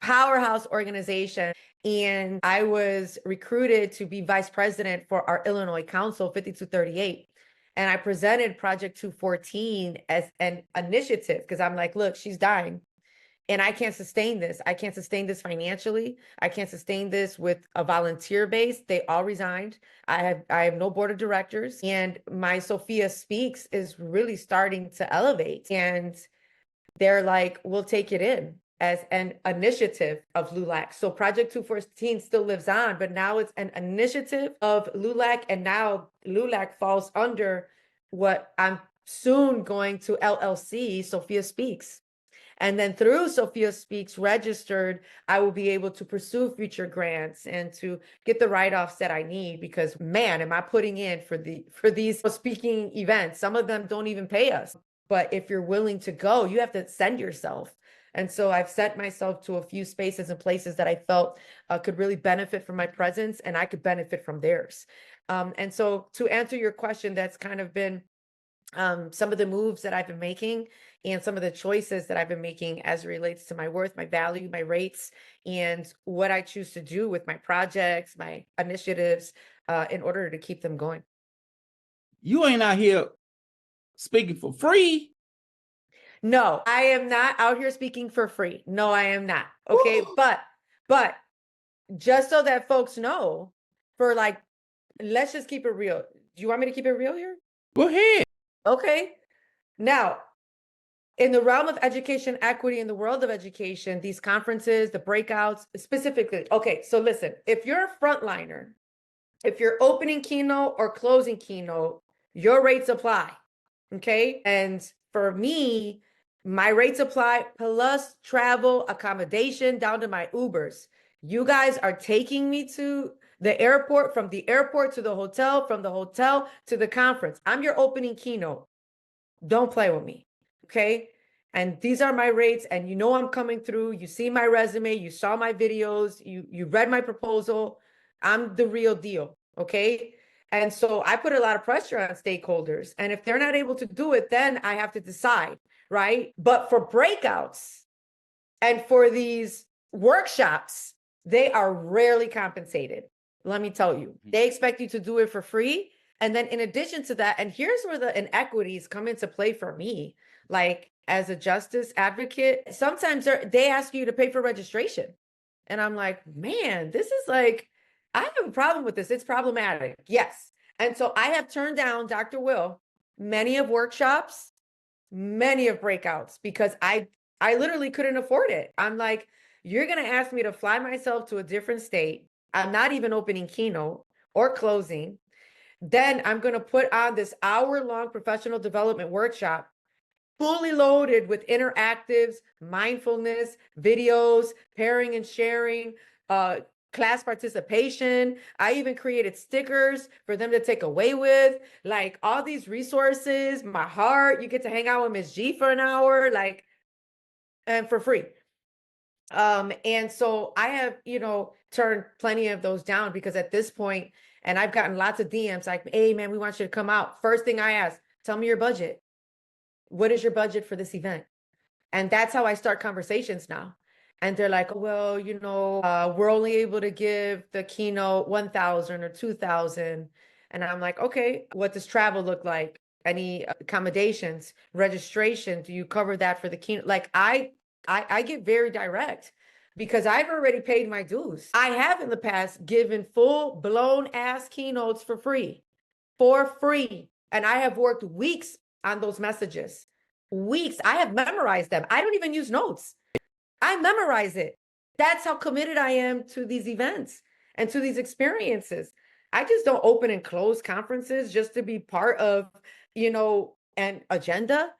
B: Powerhouse organization. And I was recruited to be vice president for our Illinois Council 5238. And I presented Project 214 as an initiative because I'm like, look, she's dying. And I can't sustain this. I can't sustain this financially. I can't sustain this with a volunteer base. They all resigned. I have no board of directors. And my Sophia Speaks is really starting to elevate. And they're like, we'll take it in as an initiative of LULAC. So Project 214 still lives on, but now it's an initiative of LULAC. And now LULAC falls under what I'm soon going to LLC, Sophia Speaks. And then through Sophia Speaks registered, I will be able to pursue future grants and to get the write-offs that I need, because man, am I putting in for these speaking events. Some of them don't even pay us. But if you're willing to go, you have to send yourself. And so I've sent myself to a few spaces and places that I felt could really benefit from my presence, and I could benefit from theirs. And so to answer your question, that's kind of been some of the moves that I've been making and some of the choices that I've been making as it relates to my worth, my value, my rates, and what I choose to do with my projects, my initiatives, in order to keep them going.
A: You ain't out here speaking for free.
B: No, I am not out here speaking for free. No, I am not. Okay.
A: Woo.
B: But just so that folks know, let's just keep it real. Do you want me to keep it real here?
A: Go ahead.
B: Okay. Now, in the realm of education equity, in the world of education, these conferences, the breakouts specifically. Okay. So listen, if you're a frontliner, if you're opening keynote or closing keynote, your rates apply. Okay. And for me, my rates apply plus travel, accommodation, down to my Ubers. You guys are taking me to the airport, from the airport to the hotel, from the hotel to the conference. I'm your opening keynote. Don't play with me. Okay. And these are my rates, and you know I'm coming through. You see my resume, you saw my videos, you read my proposal. I'm the real deal. Okay. And so I put a lot of pressure on stakeholders. And if they're not able to do it, then I have to decide, right? But for breakouts and for these workshops, they are rarely compensated. Let me tell you, they expect you to do it for free. And then in addition to that, and here's where the inequities come into play for me, like as a justice advocate, sometimes they ask you to pay for registration. And I'm like, man, this is like, I have a problem with this. It's problematic. Yes. And so I have turned down, Dr. Will, many of workshops, many of breakouts, because I literally couldn't afford it. I'm like, you're going to ask me to fly myself to a different state. I'm not even opening keynote or closing. Then I'm going to put on this hour-long professional development workshop, fully loaded with interactives, mindfulness, videos, pairing and sharing, class participation. I even created stickers for them to take away with, like all these resources, my heart, you get to hang out with Ms. G for an hour, like, and for free. And so I have, turned plenty of those down, because at this point, and I've gotten lots of DMs like, hey man, we want you to come out. First thing I ask, tell me your budget. What is your budget for this event? And that's how I start conversations now. And they're like, well, we're only able to give the keynote 1,000 or 2,000. And I'm like, okay, what does travel look like? Any accommodations, registration? Do you cover that for the keynote? Like I get very direct, because I've already paid my dues. I have in the past given full blown ass keynotes for free. And I have worked weeks on those messages. Weeks. I have memorized them. I don't even use notes. I memorize it. That's how committed I am to these events and to these experiences. I just don't open and close conferences just to be part of, an agenda.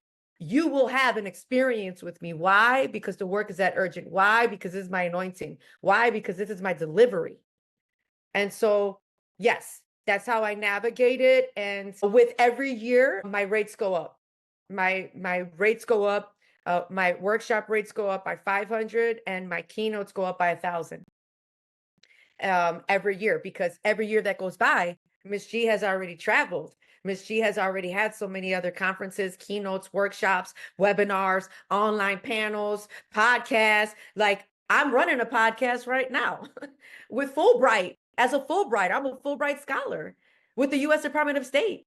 B: You will have an experience with me. Why? Because the work is that urgent. Why? Because this is my anointing. Why? Because this is my delivery. And so, yes, That's how I navigate it. And with every year, my rates go up. My rates go up. My workshop rates go up by 500 and my keynotes go up by 1,000 every year, because every year that goes by, Miss G has already traveled. Miss G has already had so many other conferences, keynotes, workshops, webinars, online panels, podcasts. Like, I'm running a podcast right now with Fulbright. As a Fulbright, I'm a Fulbright scholar with the US Department of State.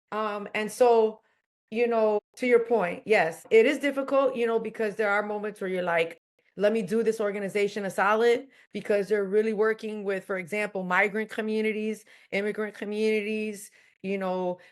B: And so, to your point, yes, it is difficult, because there are moments where you're like, let me do this organization a solid, because they're really working with, for example, migrant communities, immigrant communities,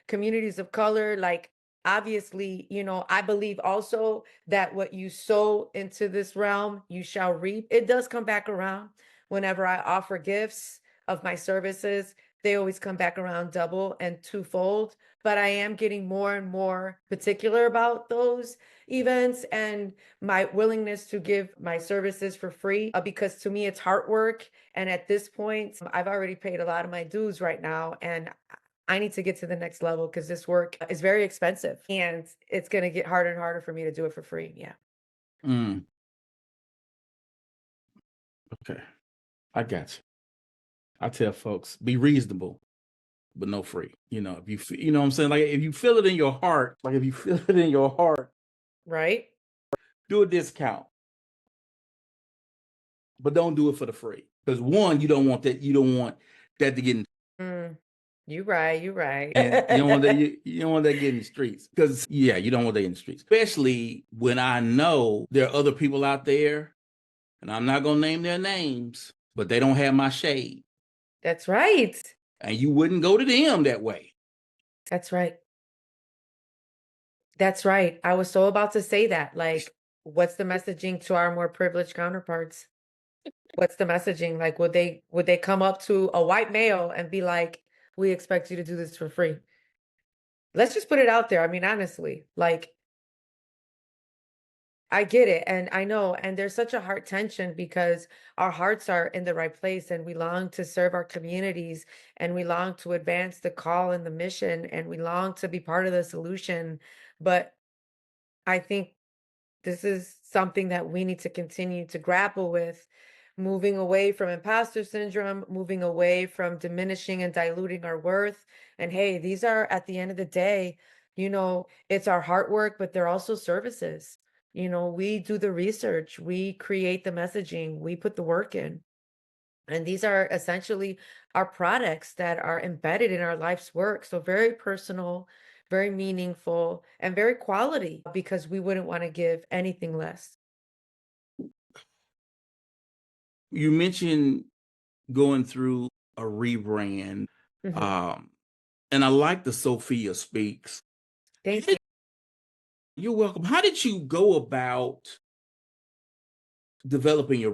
B: communities of color. Like, obviously, I believe also that what you sow into this realm, you shall reap. It does come back around. Whenever I offer gifts of my services, they always come back around double and twofold. But I am getting more and more particular about those events and my willingness to give my services for free, because to me it's heart work. And at this point, I've already paid a lot of my dues right now, and I need to get to the next level because this work is very expensive and it's going to get harder and harder for me to do it for free. Yeah.
A: Mm, okay. I got you. I tell folks, be reasonable, but no free. If you know what I'm saying? Like, if you feel it in your heart,
B: Right.
A: do a discount, but don't do it for the free. Because one, you don't want that to get in,
B: Mm, you right. You right.
A: and you don't want that you don't want that to get in the streets. Because you don't want that in the streets. Especially when I know there are other people out there, and I'm not gonna name their names, but they don't have my shade.
B: That's right.
A: And you wouldn't go to them that way.
B: That's right. That's right. I was so about to say that. Like, what's the messaging to our more privileged counterparts? What's the messaging? Like, would they come up to a white male and be like, "We expect you to do this for free"? Let's just put it out there. I mean, honestly, like, I get it, and I know, and there's such a heart tension because our hearts are in the right place, and we long to serve our communities, and we long to advance the call and the mission, and we long to be part of the solution. But I think this is something that we need to continue to grapple with, moving away from imposter syndrome, moving away from diminishing and diluting our worth. And hey, these are, at the end of the day, it's our hard work, but they're also services. We do the research, we create the messaging, we put the work in. And these are essentially our products that are embedded in our life's work. So very personal, very meaningful, and very quality, because we wouldn't want to give anything less.
A: You mentioned going through a rebrand,
B: Mhm.
A: um, and I like the Sophia Speaks.
B: Thank you.
A: You're welcome. How did you go about developing your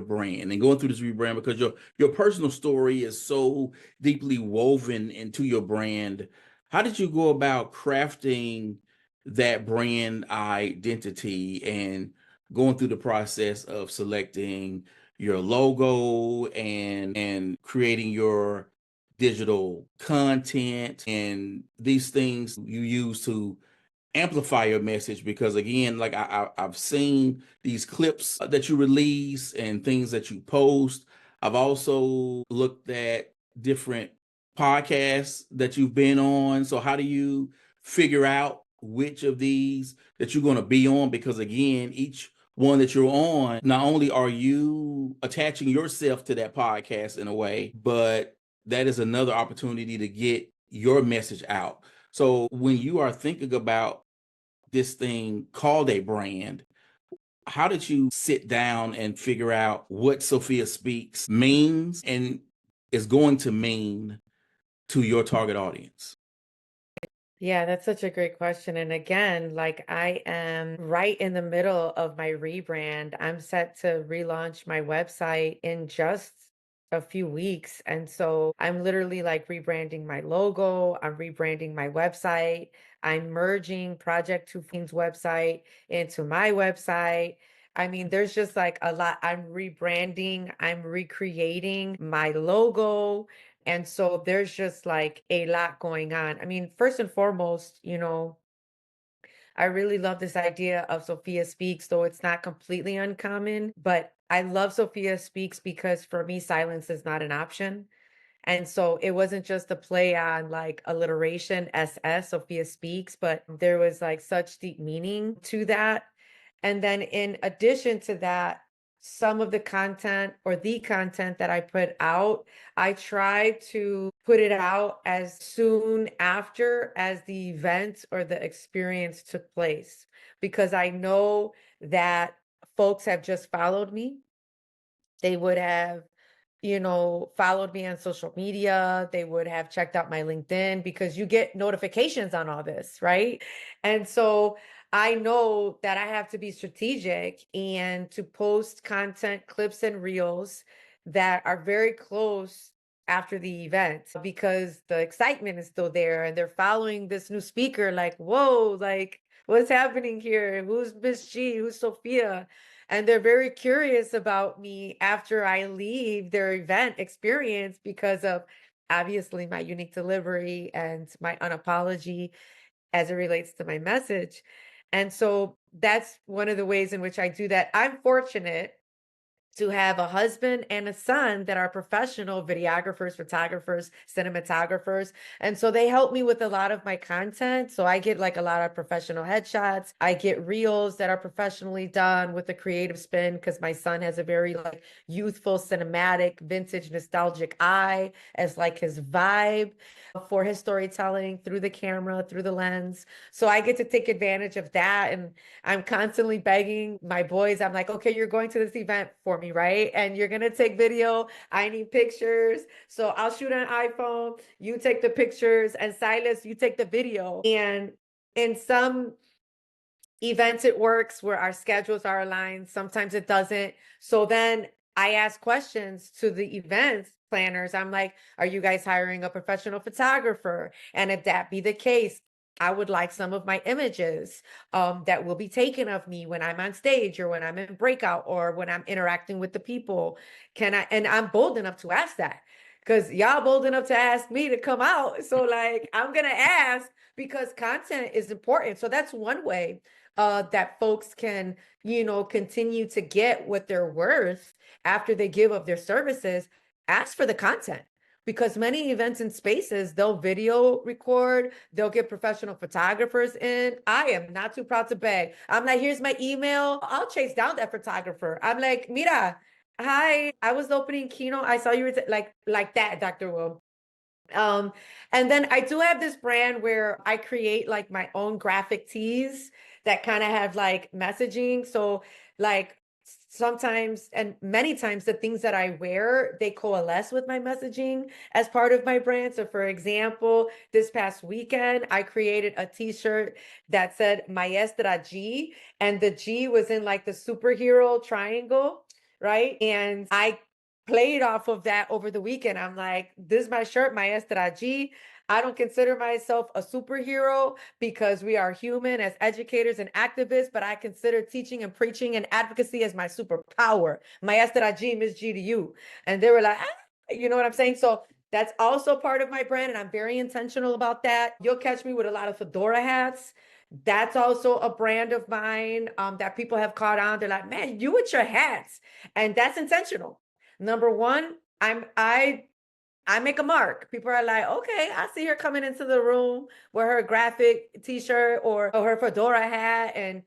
A: brand and going through this rebrand, because your personal story is so deeply woven into your brand? How did you go about crafting that brand identity and going through the process of selecting your logo and creating your digital content and these things you use to amplify your message? Because again, like I've seen these clips that you release and things that you post. I've also looked at different podcasts that you've been on. So how do you figure out which of these that you're going to be on? Because again, each one that you're on, not only are you attaching yourself to that podcast in a way, but that is another opportunity to get your message out. So when you are thinking about this thing called a brand, how did you sit down and figure out what Sophia Speaks means and is going to mean to your target audience?
B: Yeah, that's such a great question. And again, like, I am right in the middle of my rebrand. I'm set to relaunch my website in just a few weeks. And so I'm literally like rebranding my logo, I'm rebranding my website, I'm merging Project 2's website into my website. I mean, there's just like a lot. I'm rebranding, I'm recreating my logo. And so there's just like a lot going on. I mean, first and foremost, I really love this idea of Sophia Speaks, though it's not completely uncommon, but I love Sophia Speaks because for me, silence is not an option. And so it wasn't just a play on like alliteration, SS, Sophia Speaks, but there was like such deep meaning to that. And then in addition to that, some of the content or the content that I put out, I try to put it out as soon after as the event or the experience took place, because I know that folks have just followed me. They would have followed me on social media. They would have checked out my LinkedIn because you get notifications on all this, right? And so I know that I have to be strategic and to post content, clips, and reels that are very close after the event because the excitement is still there and they're following this new speaker like, whoa, like what's happening here? Who's Miss G? Who's Sophia? And they're very curious about me after I leave their event experience because of obviously my unique delivery and my unapology as it relates to my message. And so that's one of the ways in which I do that. I'm fortunate to have a husband and a son that are professional videographers, photographers, cinematographers. And so they help me with a lot of my content. So I get like a lot of professional headshots. I get reels that are professionally done with a creative spin because my son has a very like youthful, cinematic, vintage, nostalgic eye as like his vibe for his storytelling through the camera, through the lens. So I get to take advantage of that. And I'm constantly begging my boys. I'm like, okay, you're going to this event for me, right? And you're going to take video. I need pictures. So I'll shoot an iPhone. You take the pictures. And Silas, you take the video. And in some events, it works where our schedules are aligned. Sometimes it doesn't. So then I ask questions to the events planners. I'm like, are you guys hiring a professional photographer? And if that be the case, I would like some of my images that will be taken of me when I'm on stage or when I'm in breakout or when I'm interacting with the people. And I'm bold enough to ask that because y'all bold enough to ask me to come out. So like, I'm going to ask because content is important. So that's one way that folks can, continue to get what they're worth after they give of their services. Ask for the content because many events and spaces, they'll video record, they'll get professional photographers in. I am not too proud to beg. I'm like, here's my email. I'll chase down that photographer. I'm like, Mira, hi, I was opening keynote. I saw you were like that, Dr. Will. Um, and then I do have this brand where I create like my own graphic tees that kind of have like messaging. So like sometimes and many times the things that I wear, they coalesce with my messaging as part of my brand. So for example, this past weekend, I created a t-shirt that said Maestra G, and the G was in like the superhero triangle, right? And I played off of that over the weekend. I'm like, this is my shirt, Maestra G. I don't consider myself a superhero because we are human as educators and activists, but I consider teaching and preaching and advocacy as my superpower. Maestra G, Miss G to you. And they were like, you know what I'm saying? So that's also part of my brand, and I'm very intentional about that. You'll catch me with a lot of fedora hats. That's also a brand of mine that people have caught on. They're like, man, you with your hats. And that's intentional. Number one, I make a mark. People are like, okay, I see her coming into the room with her graphic t-shirt or her fedora hat. And,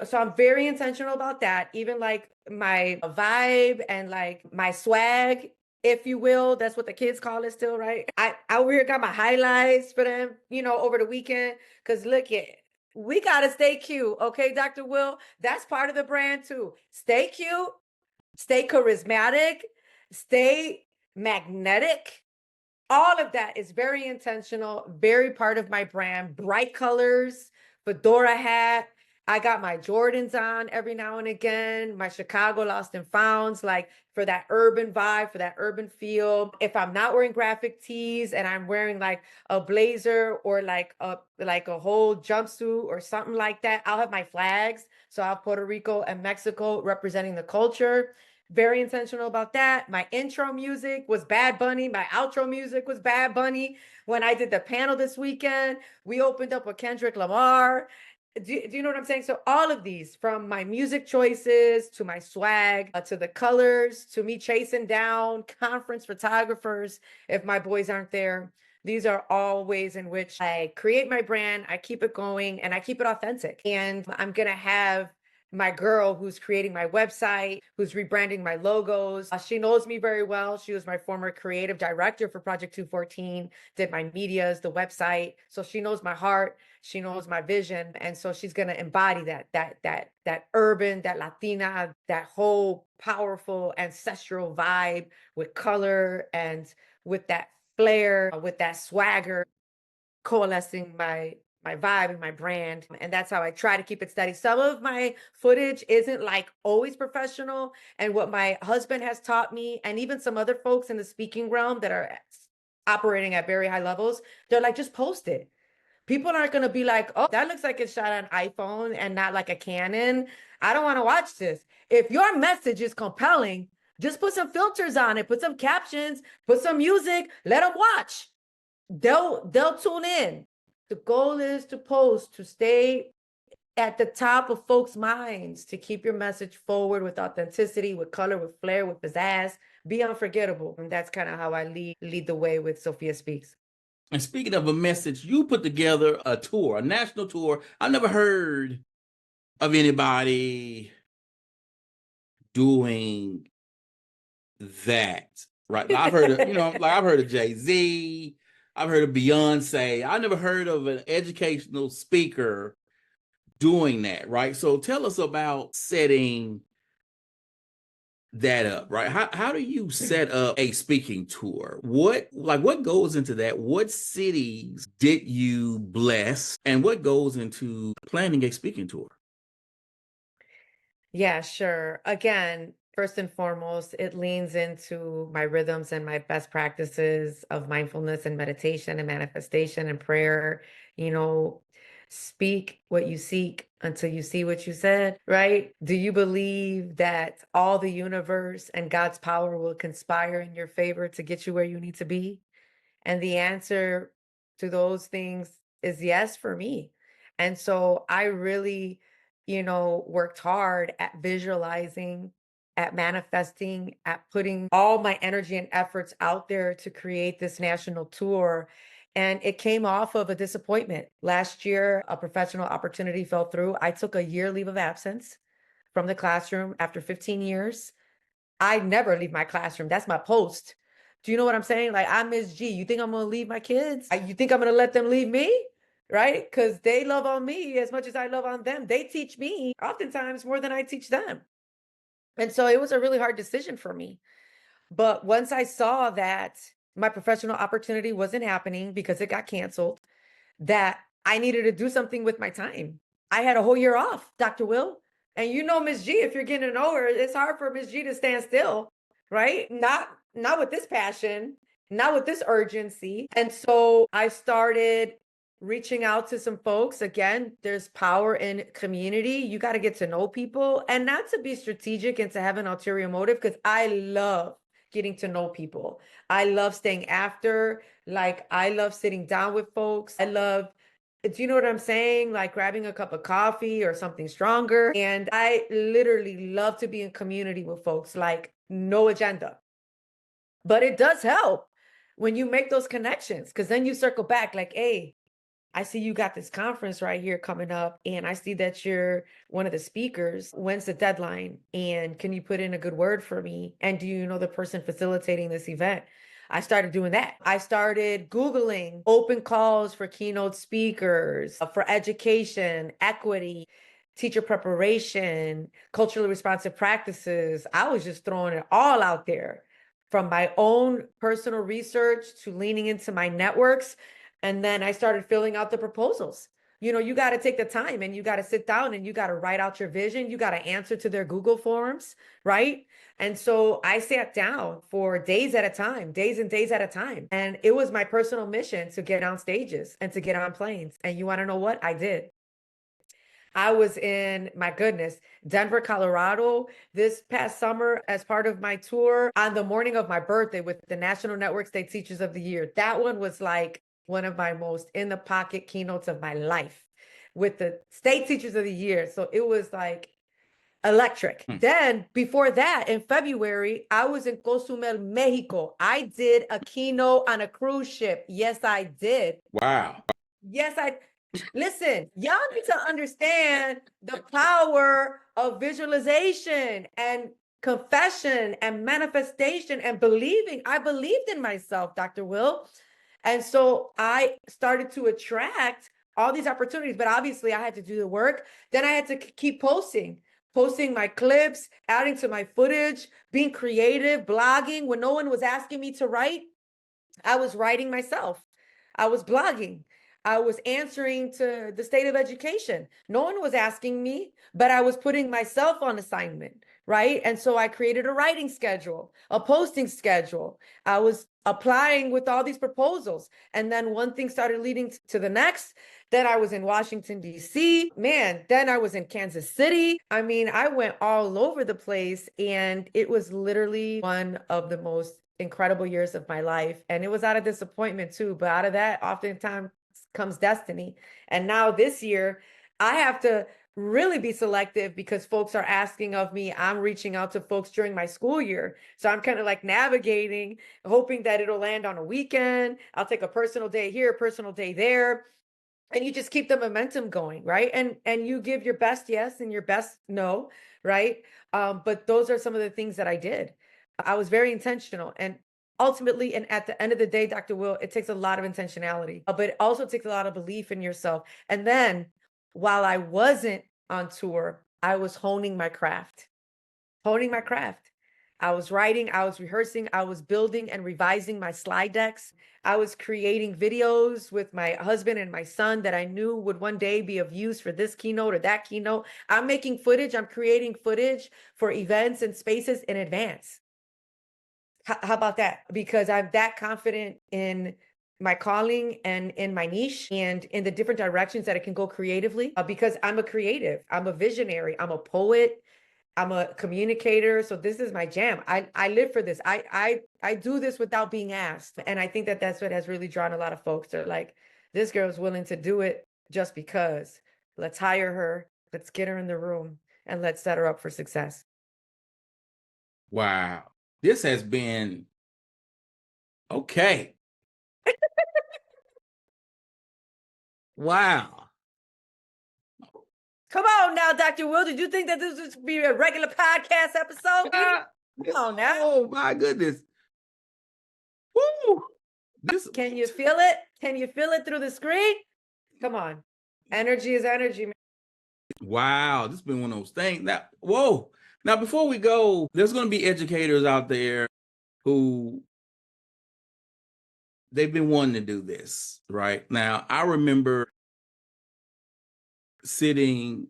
B: so I'm very intentional about that. Even like my vibe and like my swag, if you will. That's what the kids call it still, right? I over here got my highlights for them, over the weekend. Cause look it. We gotta stay cute. Okay, Dr. Will. That's part of the brand too. Stay cute, stay charismatic, stay magnetic. All of that is very intentional, very part of my brand. Bright colors, fedora hat. I got my Jordans on every now and again, my Chicago Lost and Founds, like for that urban vibe, for that urban feel. If I'm not wearing graphic tees and I'm wearing like a blazer or like a whole jumpsuit or something like that, I'll have my flags. So I'll have Puerto Rico and Mexico representing the culture. Very intentional about that. My intro music was Bad Bunny. My outro music was Bad Bunny. When I did the panel this weekend, we opened up with Kendrick Lamar. Do you know what I'm saying? So all of these, from my music choices to my swag, to the colors, to me chasing down conference photographers if my boys aren't there. These are all ways in which I create my brand, I keep it going, and I keep it authentic. And I'm going to have my girl who's creating my website, who's rebranding my logos. She knows me very well. She was my former creative director for Project 214, did my medias, the website. So she knows my heart, she knows my vision. And so she's going to embody that urban, that Latina, that whole powerful ancestral vibe with color and with that flair, with that swagger, coalescing my vibe and my brand. And that's how I try to keep it steady. Some of my footage isn't like always professional. And what my husband has taught me, and even some other folks in the speaking realm that are operating at very high levels, they're like, just post it. People aren't going to be like, oh, that looks like it's shot on iPhone and not like a Canon. I don't want to watch this. If your message is compelling, just put some filters on it, put some captions, put some music, let them watch. They'll tune in. The goal is to post, to stay at the top of folks' minds, to keep your message forward with authenticity, with color, with flair, with pizzazz, be unforgettable. And that's kind of how I lead the way with Sophia Speaks.
A: And speaking of a message, you put together a tour, a national tour. I've never heard of anybody doing that, right? I've heard of, like I've heard of Jay-Z, I've heard of Beyonce. I never heard of an educational speaker doing that, right? So tell us about setting that up, right? How do you set up a speaking tour? What goes into that? What cities did you bless, and what goes into planning a speaking tour?
B: Yeah, sure. Again, first and foremost, it leans into my rhythms and my best practices of mindfulness and meditation and manifestation and prayer. You know, speak what you seek until you see what you said, right? Do you believe that all the universe and God's power will conspire in your favor to get you where you need to be? And the answer to those things is yes for me. And so I really, worked hard at visualizing, at manifesting, at putting all my energy and efforts out there to create this national tour. And it came off of a disappointment. Last year, a professional opportunity fell through. I took a year leave of absence from the classroom after 15 years. I never leave my classroom. That's my post. Do you know what I'm saying? Like, I'm Miss G. You think I'm going to leave my kids? You think I'm going to let them leave me? Right? Because they love on me as much as I love on them. They teach me oftentimes more than I teach them. And so it was a really hard decision for me. But once I saw that my professional opportunity wasn't happening because it got canceled, that I needed to do something with my time. I had a whole year off, Dr. Will. And you know, Miss G, if you're getting to know her, it's hard for Miss G to stand still, right? Not with this passion, not with this urgency. And so I started reaching out to some folks. Again, there's power in community. You got to get to know people and not to be strategic and to have an ulterior motive, because I love getting to know people. I love staying after. Like, I love sitting down with folks. I love, do you know what I'm saying? Like grabbing a cup of coffee or something stronger. And I literally love to be in community with folks, like no agenda. But it does help when you make those connections, because then you circle back like, hey, I see you got this conference right here coming up, and I see that you're one of the speakers. When's the deadline? And can you put in a good word for me? And do you know the person facilitating this event? I started doing that. I started Googling open calls for keynote speakers, for education, equity, teacher preparation, culturally responsive practices. I was just throwing it all out there, from my own personal research to leaning into my networks. And then I started filling out the proposals. You got to take the time and you got to sit down and you got to write out your vision. You got to answer to their Google forms, right? And so I sat down for days at a time, days and days at a time. And it was my personal mission to get on stages and to get on planes. And you want to know what? I did. I was in, my goodness, Denver, Colorado this past summer as part of my tour on the morning of my birthday with the National Network State Teachers of the Year. That one was like one of my most in the pocket keynotes of my life with the State Teachers of the Year. So it was like electric. Then before that, in February, I was in Cozumel, Mexico. I did a keynote on a cruise ship. Yes, I did.
A: Wow.
B: Yes, listen, y'all need to understand the power of visualization and confession and manifestation and believing. I believed in myself, Dr. Will. And so I started to attract all these opportunities, but obviously I had to do the work. Then I had to keep posting my clips, adding to my footage, being creative, blogging. When no one was asking me to write, I was writing myself. I was blogging. I was answering to the state of education. No one was asking me, but I was putting myself on assignment, right? And so I created a writing schedule, a posting schedule. I was applying with all these proposals. And then one thing started leading to the next. Then I was in Washington, D.C. Man, then I was in Kansas City. I mean, I went all over the place, and it was literally one of the most incredible years of my life. And it was out of disappointment too, but out of that oftentimes comes destiny. And now this year, I have to really be selective because folks are asking of me. I'm reaching out to folks during my school year. So I'm kind of like navigating, hoping that it'll land on a weekend. I'll take a personal day here, a personal day there. And you just keep the momentum going, right? And you give your best yes and your best no, right? But those are some of the things that I did. I was very intentional, and ultimately, and at the end of the day, Dr. Will, it takes a lot of intentionality, but it also takes a lot of belief in yourself. And then while I wasn't on tour, I was honing my craft, honing my craft. I was writing, I was rehearsing, I was building and revising my slide decks. I was creating videos with my husband and my son that I knew would one day be of use for this keynote or that keynote. I'm making footage, I'm creating footage for events and spaces in advance. How about that? Because I'm that confident in my calling and in my niche and in the different directions that it can go creatively, because I'm a creative, I'm a visionary, I'm a poet, I'm a communicator. So this is my jam. I live for this. I do this without being asked. And I think that that's what has really drawn a lot of folks. They're like, this girl's willing to do it just because. Let's hire her. Let's get her in the room and let's set her up for success.
A: Wow. This has been okay. Wow.
B: Come on now, Dr. Will. Did you think that this would be a regular podcast episode? Come on now.
A: Oh my goodness. Woo.
B: Can you feel it? Can you feel it through the screen? Come on. Energy is energy, man.
A: Wow, this has been one of those things. Now, whoa. Now, before we go, there's going to be educators out there who they've been wanting to do this, right? Now, I remember sitting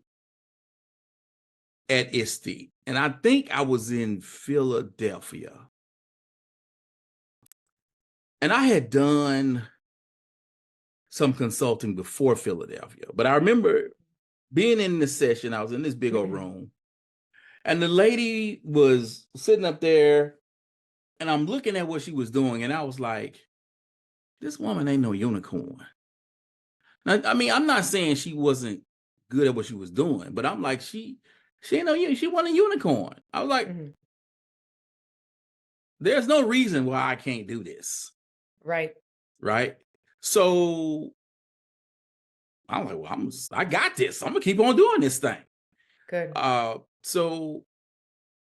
A: at ISTE, and I think I was in Philadelphia. And I had done some consulting before Philadelphia, but I remember being in the session. I was in this big old room, and the lady was sitting up there, and I'm looking at what she was doing, and I was like, this woman ain't no unicorn. Now, I mean, I'm not saying she wasn't good at what she was doing, but I'm like, she ain't no, she wasn't a unicorn. I was like, there's no reason why I can't do this.
B: Right.
A: Right. So I'm like, well, I got this. I'm gonna keep on doing this thing.
B: Good.
A: So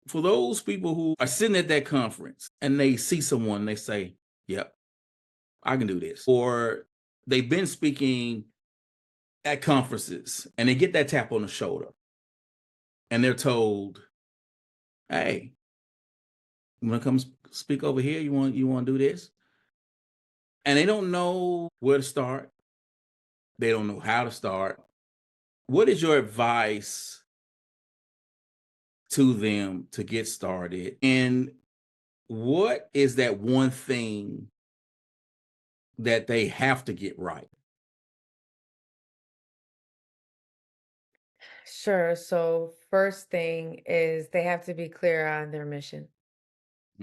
A: for those people who are sitting at that conference and they see someone, they say, yep, I can do this. Or they've been speaking at conferences and they get that tap on the shoulder and they're told, hey, you want to come speak over here? You want to do this? And they don't know where to start. They don't know how to start. What is your advice to them to get started? And what is that one thing that they have to get right?
B: Sure. So first thing is they have to be clear on their mission.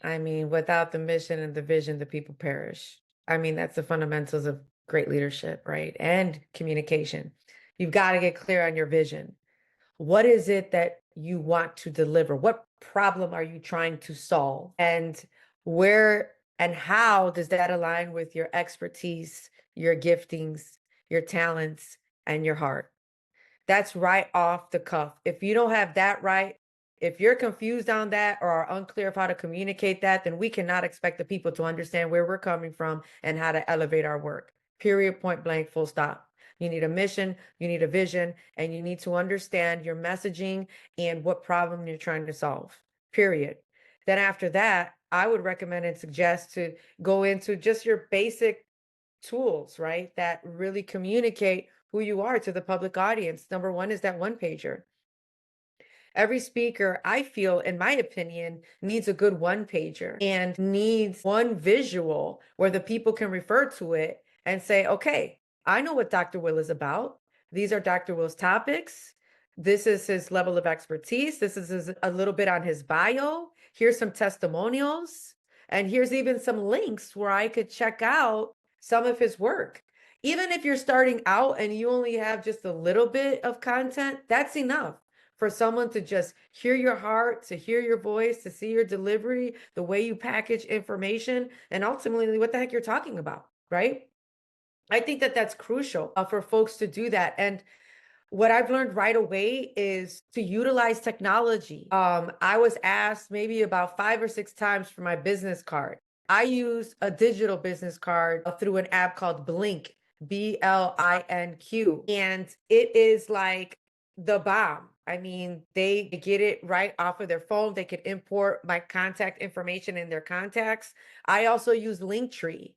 B: I mean, without the mission and the vision, the people perish. I mean, that's the fundamentals of great leadership, right? And communication. You've got to get clear on your vision. What is it that you want to deliver? What problem are you trying to solve? And where and how does that align with your expertise, your giftings, your talents, and your heart? That's right off the cuff. If you don't have that right, if you're confused on that or are unclear of how to communicate that, then we cannot expect the people to understand where we're coming from and how to elevate our work. Period, point blank, full stop. You need a mission, you need a vision, and you need to understand your messaging and what problem you're trying to solve. Period. Then after that, I would recommend and suggest to go into just your basic tools, right? That really communicate who you are to the public audience. Number one is that one pager. Every speaker, I feel, in my opinion, needs a good one pager and needs one visual where the people can refer to it and say, okay, I know what Dr. Will is about. These are Dr. Will's topics. This is his level of expertise. This is a little bit on his bio. Here's some testimonials. And here's even some links where I could check out some of his work. Even if you're starting out and you only have just a little bit of content, that's enough for someone to just hear your heart, to hear your voice, to see your delivery, the way you package information, and ultimately what the heck you're talking about, right? I think that that's crucial for folks to do that. And what I've learned right away is to utilize technology. I was asked maybe about 5 or 6 times for my business card. I use a digital business card through an app called Blink, BLINQ. And it is like the bomb. I mean, they get it right off of their phone. They could import my contact information in their contacts. I also use Linktree.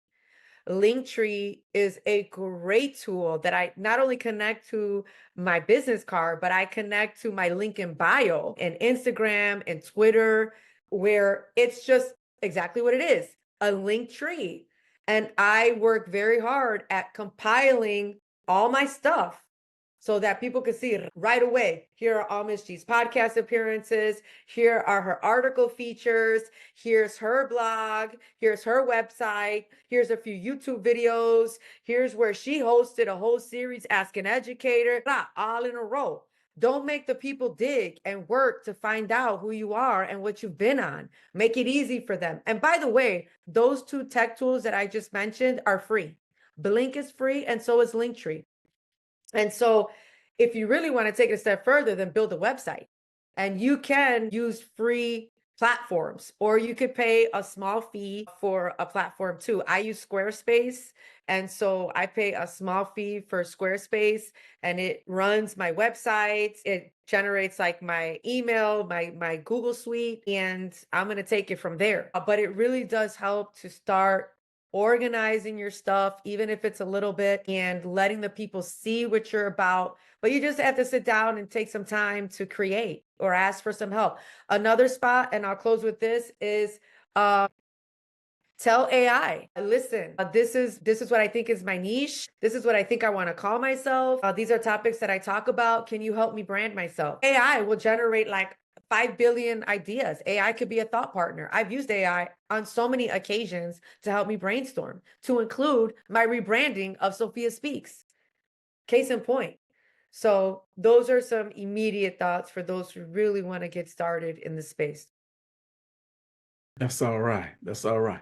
B: Linktree is a great tool that I not only connect to my business card, but I connect to my link in bio and Instagram and Twitter, where it's just exactly what it is, a link tree. And I work very hard at compiling all my stuff so that people can see it right away. Here are all Miss G's podcast appearances. Here are her article features. Here's her blog. Here's her website. Here's a few YouTube videos. Here's where she hosted a whole series, Ask an Educator, blah, all in a row. Don't make the people dig and work to find out who you are and what you've been on. Make it easy for them. And by the way, those two tech tools that I just mentioned are free. Blink is free, and so is Linktree. And so if you really want to take it a step further, then build a website. And you can use free platforms, or you could pay a small fee for a platform too. I use Squarespace. And so I pay a small fee for Squarespace, and it runs my websites. It generates like my email, my Google Suite, and I'm going to take it from there. But it really does help to start organizing your stuff, even if it's a little bit, and letting the people see what you're about. But you just have to sit down and take some time to create or ask for some help. Another spot, and I'll close with this, is tell AI, listen, this is what I think is my niche. This is what I think I want to call myself. These are topics that I talk about. Can you help me brand myself? AI will generate like 5 billion ideas. AI could be a thought partner. I've used AI on so many occasions to help me brainstorm, to include my rebranding of Sophia Speaks. Case in point. So those are some immediate thoughts for those who really want to get started in the space.
A: That's all right. That's all right.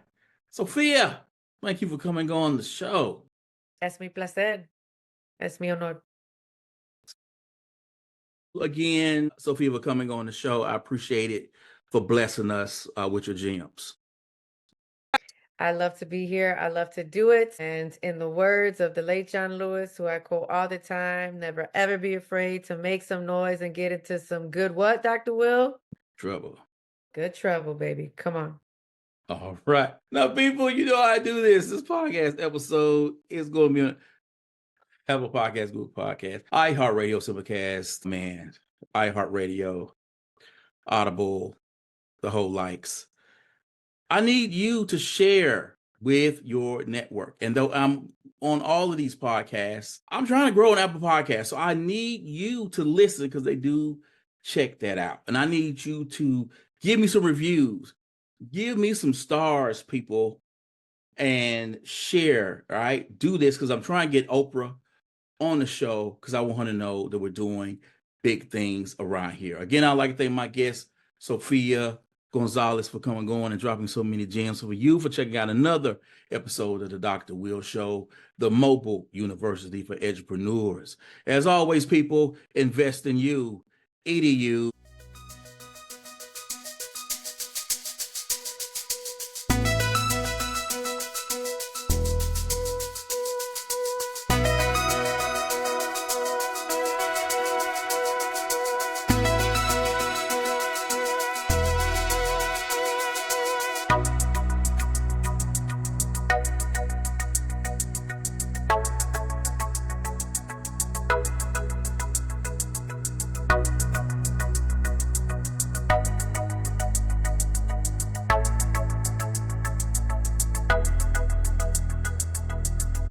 A: Sophia, thank you for coming on the show.
B: Es mi placer. Es mi honor.
A: Again, Sophia, for coming on the show. I appreciate it, for blessing us with your gems.
B: I love to be here. I love to do it. And in the words of the late John Lewis, who I quote all the time, never ever be afraid to make some noise and get into some good what, Dr. Will?
A: Trouble.
B: Good trouble, baby. Come on.
A: All right. Now, people, you know how I do this. This podcast episode is going to be on Apple Podcast, Google Podcast, iHeartRadio, Simplecast, man, iHeartRadio, Audible, the whole likes. I need you to share with your network. And though I'm on all of these podcasts. I'm trying to grow an Apple podcast, so I need you to listen because they do check that out. And I need you to give me some reviews, give me some stars, people, and share. All right, do this because I'm trying to get Oprah on the show because I want her to know that we're doing big things around here. Again, I'd like to thank my guest, Sofia Gonzalez, for coming on and dropping so many gems. For you, for checking out another episode of the Dr. Will Show, the mobile university for entrepreneurs. As always, people, invest in you. EDU.